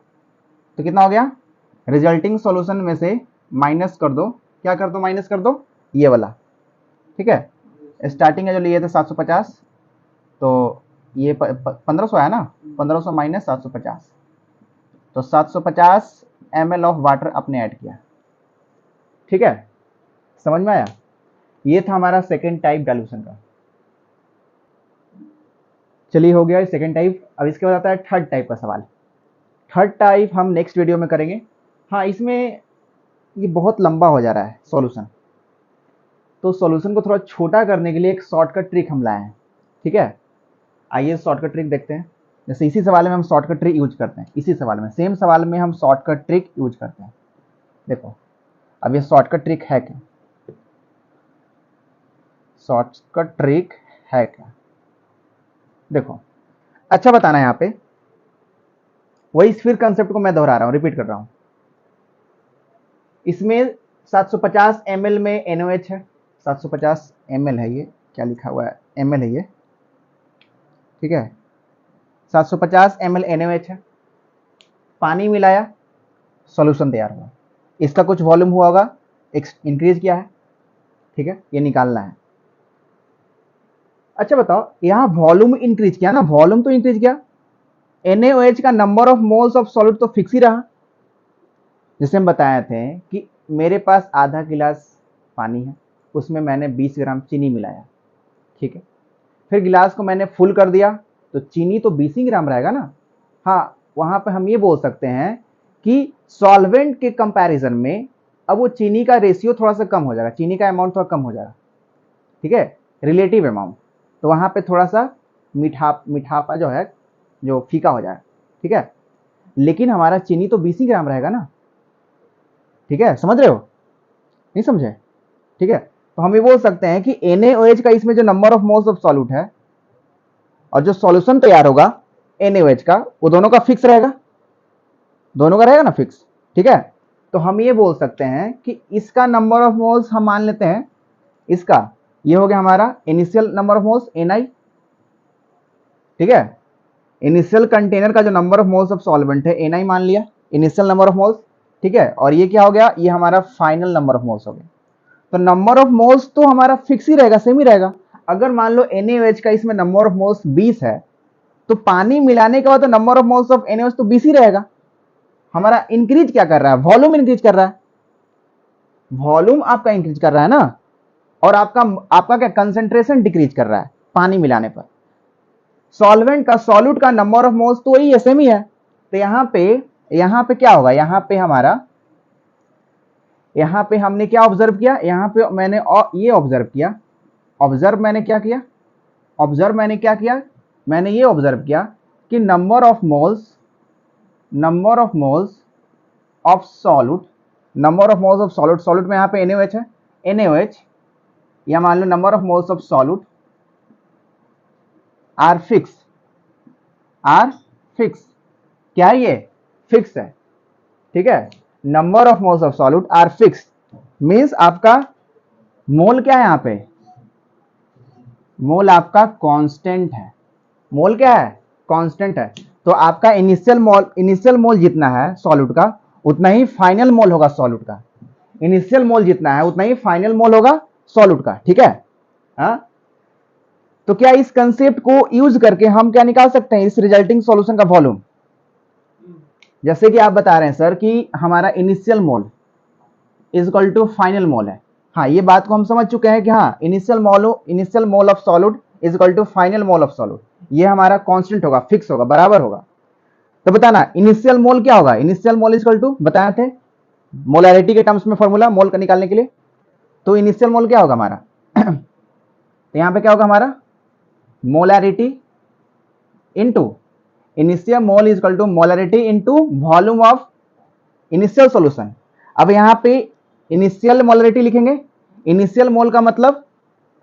तो कितना हो गया, रिजल्टिंग सॉल्यूशन में से माइनस कर दो, क्या कर दो, माइनस कर दो ये वाला। ठीक है, स्टार्टिंग है जो लिए थे 750, तो ये 1500 है ना, 1500 माइनस 750, तो 750 ml ऑफ वाटर अपने ऐड किया। ठीक है, समझ में आया, ये था हमारा सेकेंड टाइप डाइल्यूशन का। चलिए हो गया सेकेंड टाइप। अब इसके बाद आता है थर्ड टाइप का सवाल। थर्ड टाइप हम नेक्स्ट वीडियो में करेंगे। हाँ, इसमें ये बहुत लंबा हो जा रहा है सॉल्यूशन, तो सॉल्यूशन को थोड़ा छोटा करने के लिए एक शॉर्टकट ट्रिक हम लाए हैं। ठीक है, आइए शॉर्टकट ट्रिक देखते हैं। जैसे इसी सवाल में हम शॉर्टकट ट्रिक यूज करते हैं, इसी सवाल में, सेम सवाल में हम शॉर्टकट ट्रिक यूज करते हैं। देखो अब ये शॉर्टकट ट्रिक है क्या, शॉर्टकट ट्रिक है क्या, देखो अच्छा बताना है यहाँ पे, वही फिर कंसेप्ट को मैं दोहरा रहा हूँ, रिपीट कर रहा हूँ। इसमें 750 ml में NaOH है, 750 ml है, ये क्या लिखा हुआ है, ml है ये। ठीक है, 750 ml NaOH है, पानी मिलाया, सॉल्यूशन तैयार हुआ, इसका कुछ वॉल्यूम हुआ होगा, इंक्रीज किया है। ठीक है, ये निकालना है। अच्छा बताओ, यहाँ वॉल्यूम इंक्रीज किया ना, वॉल्यूम तो इंक्रीज किया, NaOH का number of moles of solute तो फिक्स ही रहा। जैसे हम बताए थे कि मेरे पास आधा गिलास पानी है, उसमें मैंने 20 ग्राम चीनी मिलाया। ठीक है, फिर गिलास को मैंने फुल कर दिया, तो चीनी तो 20 ही ग्राम रहेगा ना। हाँ, वहां पे हम ये बोल सकते हैं कि सॉल्वेंट के कंपैरिजन में अब वो चीनी का रेशियो थोड़ा सा कम हो जाएगा, चीनी का अमाउंट थोड़ा कम हो जाएगा। ठीक है, रिलेटिव अमाउंट, तो वहां पे थोड़ा सा मीठापा जो है जो फीका हो जाए। ठीक है, लेकिन हमारा चीनी तो 20 ही ग्राम रहेगा ना। ठीक है, समझ रहे हो, नहीं समझे। ठीक है, तो हम ये बोल सकते हैं कि NaOH का इसमें जो number of moles of solute है और जो सॉल्यूशन तैयार होगा NaOH का, वो दोनों का फिक्स रहेगा, दोनों का रहेगा ना फिक्स। ठीक है, तो हम ये बोल सकते हैं कि इसका नंबर ऑफ मोल्स हम मान लेते हैं, इसका ये हो गया हमारा initial number of moles Ni, ठीक है। इनिशियल कंटेनर का जो number of moles of solvent है Ni मान लिया, इनिशियल नंबर ऑफ मोल्स, ठीक है। और ये क्या हो गया, ये हमारा फाइनल नंबर ऑफ मोल्स हो गया। तो नंबर ऑफ मोल्स तो हमारा फिक्स ही रहेगा, सेम ही रहेगा। अगर मान लो NaOH का इसमें नंबर ऑफ मोल्स 20 है, तो पानी मिलाने के बाद तो number of moles of NaOH तो 20 ही रहेगा। हमारा इंक्रीज क्या कर रहा है, वॉल्यूम इंक्रीज कर रहा है, वॉल्यूम आपका इंक्रीज कर रहा है ना, और आपका क्या कंसेंट्रेशन डिक्रीज कर रहा है पानी मिलाने पर। सॉल्वेंट का, सॉल्यूट का नंबर ऑफ मोल्स तो वही सेम ही है। तो यहां पे क्या होगा, यहां पे हमने क्या ऑब्जर्व किया, यहां पे मैंने ये ऑब्जर्व किया, मैंने क्या किया, मैंने ये ऑब्जर्व किया कि number of moles of solute, solute में यहां पे NaOH है, NaOH, या मान लो number of moles of solute are fix, क्या है, ये फिक्स है, ठीक है। Number of moles of solute are fix means आपका मोल क्या है, यहां पे मोल आपका कांस्टेंट है, मोल क्या है, कांस्टेंट है। तो आपका इनिशियल मोल जितना है सॉल्यूट का, उतना ही फाइनल मोल होगा सॉल्यूट का। इनिशियल मोल जितना है उतना ही फाइनल मोल होगा सॉल्यूट का, ठीक है। हाँ, तो क्या इस कंसेप्ट को यूज करके हम क्या निकाल सकते हैं, इस रिजल्टिंग सॉल्यूशन का वॉल्यूम। जैसे कि आप बता रहे हैं सर कि हमारा initial mole is equal to final mole है। हाँ, ये बात को हम समझ चुके हैं कि हाँ, initial mole of solute is equal to final mole of solute, ये हमारा कांस्टेंट होगा, फिक्स होगा, बराबर होगा। तो बताना इनिशियल मोल क्या होगा, initial mole is equal to, बताए थे मोलैरिटी के टर्म्स में फॉर्मूला मोल का निकालने के लिए। तो इनिशियल मोल क्या होगा हमारा तो यहां पे क्या होगा हमारा, molarity into initial mole is equal to molarity into volume of initial solution. अब यहां पे इनिशियल मोलैरिटी लिखेंगे, इनिशियल मोल का मतलब,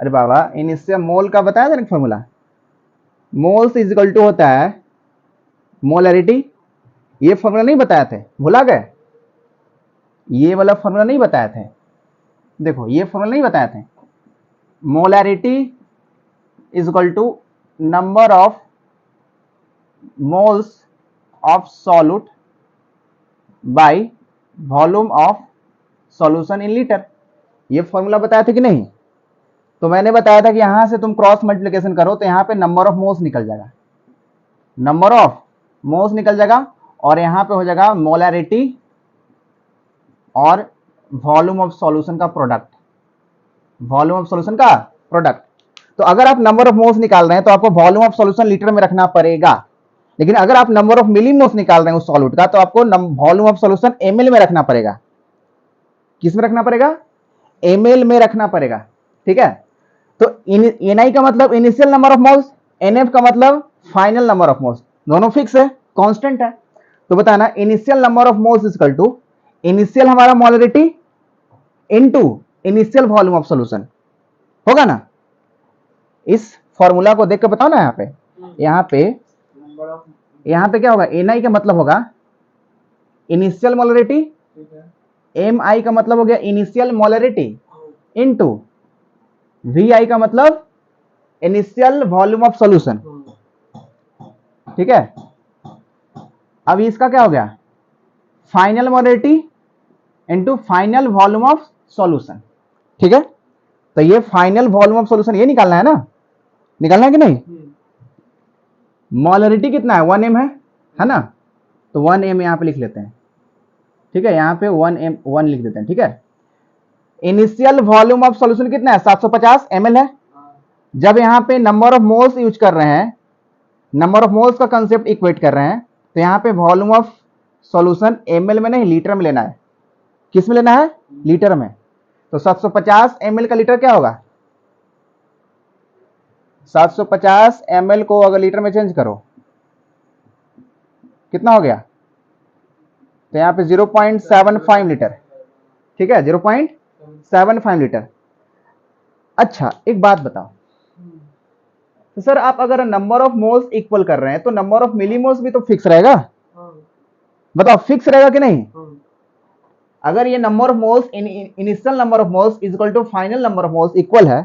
अरे बाबा इनिशियल मोल का बताया था ना formula, moles is equal to होता है मोलैरिटी, ये फॉर्मूला नहीं बताया थे, भुला गए, ये वाला फॉर्मूला नहीं बताया थे, देखो ये फॉर्मूला नहीं बताया थे। Molarity is equal to number of moles of solute by volume of solution in litre, ये फॉर्मूला बताया था कि नहीं। तो मैंने बताया था कि यहां से तुम क्रॉस मल्टीप्लिकेशन करो तो यहां पे नंबर ऑफ मोल्स निकल जाएगा, और यहां पे हो जाएगा मोलैरिटी और वॉल्यूम ऑफ सॉल्यूशन का प्रोडक्ट, तो अगर आप नंबर ऑफ मोल्स निकाल रहे हैं तो आपको वॉल्यूम ऑफ सॉल्यूशन लीटर में रखना पड़ेगा। लेकिन अगर आप नंबर ऑफ मिलीमोल्स निकाल रहे हैं उस सॉल्यूट का, तो आपको वॉल्यूम ऑफ सॉल्यूशन ml में रखना पड़ेगा। किस में रखना पड़ेगा, ml में रखना पड़ेगा, ठीक है। तो Ni का मतलब initial number of moles, Nf का मतलब फाइनल नंबर ऑफ मोल्स, दोनों फिक्स है, कांस्टेंट है। तो बताना initial number of moles is equal to initial हमारा molarity into initial volume of solution, होगा ना। इस फॉर्मूला को देख के बताओ ना, यहाँ पे क्या होगा, Ni का मतलब होगा इनिशियल मोलैरिटी, Mi का मतलब हो गया इनिशियल मोलैरिटी इनटू Vi का मतलब इनिशियल वॉल्यूम ऑफ सॉल्यूशन, ठीक है। अब इसका क्या हो गया, final molarity into final volume of solution, ठीक है। तो ये फाइनल वॉल्यूम ऑफ सॉल्यूशन ये निकालना है ना, निकालना है कि नहीं। मोलैरिटी कितना है, 1m है ना, तो 1m यहां पे लिख लेते हैं, ठीक है। यहां पे 1 लिख देते हैं, ठीक है। इनिशियल वॉल्यूम ऑफ सॉल्यूशन कितना है, 750 ml है। जब यहां पे नंबर ऑफ मोल्स यूज कर रहे हैं, नंबर ऑफ मोल्स का कंसेप्ट इक्वेट कर रहे हैं, तो यहां पे वॉल्यूम ऑफ सॉल्यूशन ml में नहीं लीटर में लेना है। किस में लेना है, लीटर में। तो 750 ml का लीटर क्या होगा, 750 ml को अगर लीटर में चेंज करो कितना हो गया, तो यहां पे 0.75 लीटर, ठीक है, 0.75 लीटर। अच्छा एक बात बताओ, तो सर आप अगर नंबर ऑफ मोल्स इक्वल कर रहे हैं तो नंबर ऑफ मिलीमोल्स भी तो फिक्स रहेगा, बताओ फिक्स रहेगा कि नहीं। अगर ये number of moles initial number of moles is equal to final number of moles equal है,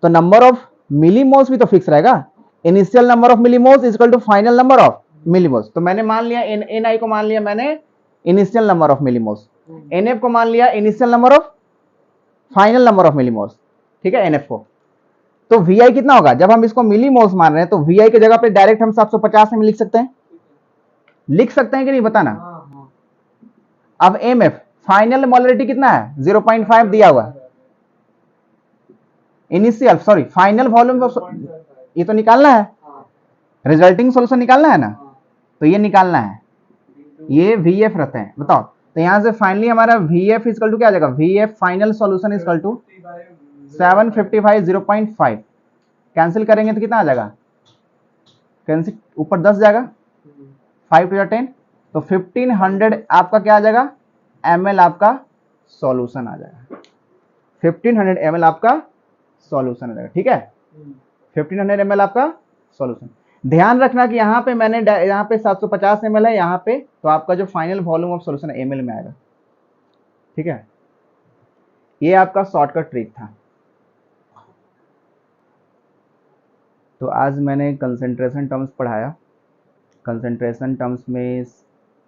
तो नंबर ऑफ मिलीमोल्स भी तो फिक्स रहेगा। Initial number of millimoles is equal to final number of millimoles. तो मैंने मान लिया एन आई को मान लिया मैंने initial number of millimoles, N F को मान लिया initial number of final number of millimoles, ठीक है, एन एफ को। तो वी आई कितना होगा, जब हम इसको मिलीमोल्स मान रहे हैं तो वी आई की जगह पे डायरेक्ट हम 750 में लिख सकते हैं, लिख सकते हैं कि नहीं बताना। अब एम एफ फाइनल मोलरिटी कितना है 0.5 दिया हुआ, इनिशियल सॉरी फाइनल वॉल्यूम ये तो निकालना है, रिजल्टिंग सोल्यूशन निकालना है ना, तो ये निकालना है, ये वी एफ रहते हैं। बताओ, तो यहां से फाइनली हमारा वी एफ इजकल टू क्या आ जाएगा, V F final solution is equal to 755 0.5, cancel करेंगे तो कितना आ जाएगा, कैंसिल ऊपर 10 जाएगा, 5 टू 10, तो 1500 आपका क्या आ जाएगा ml आपका सॉल्यूशन आ जाएगा, 1500 ml आपका सॉल्यूशन आ जाएगा, ठीक है, 1500 ml आपका सॉल्यूशन। ध्यान रखना कि यहाँ पे मैंने यहाँ पे 750 ml है यहाँ पे, तो आपका जो final volume of solution ml में आएगा, ठीक है। ये आपका शॉर्टकट ट्रिक था। तो आज मैंने कंसंट्रेशन टर्म्स पढ़ाया। कंसंट्रेशन टर्म्स में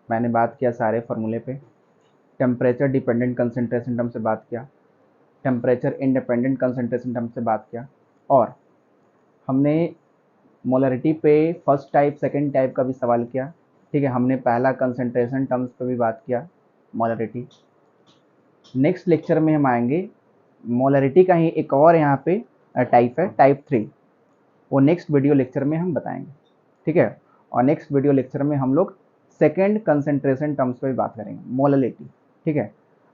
मैंने बात किया सारे फॉर्मूले पे, टेम्परेचर डिपेंडेंट कंसंट्रेशन टर्म से बात किया, टेम्परेचर इंडिपेंडेंट कंसंट्रेशन टर्म से बात किया, और हमने मोलरिटी पे फर्स्ट टाइप सेकंड टाइप का भी सवाल किया, ठीक है। हमने पहला कंसंट्रेशन टर्म्स पे भी बात किया, मोलरिटी। नेक्स्ट लेक्चर में हम आएंगे मोलरिटी का ही एक और यहाँ पे टाइप है, टाइप 3, वो नेक्स्ट वीडियो लेक्चर में हम बताएंगे, ठीक है। और नेक्स्ट वीडियो लेक्चर में हम लोग सेकेंड कंसंट्रेशन टर्म्स पे भी बात करेंगे, मोलरिटी, ठीक है।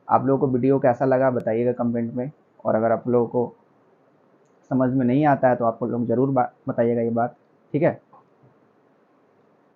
आप लोगों को वीडियो कैसा लगा बताइएगा कमेंट में, और अगर आप लोगों को समझ में नहीं आता है तो आप लोग ज़रूर बताइएगा ये बात, ठीक है।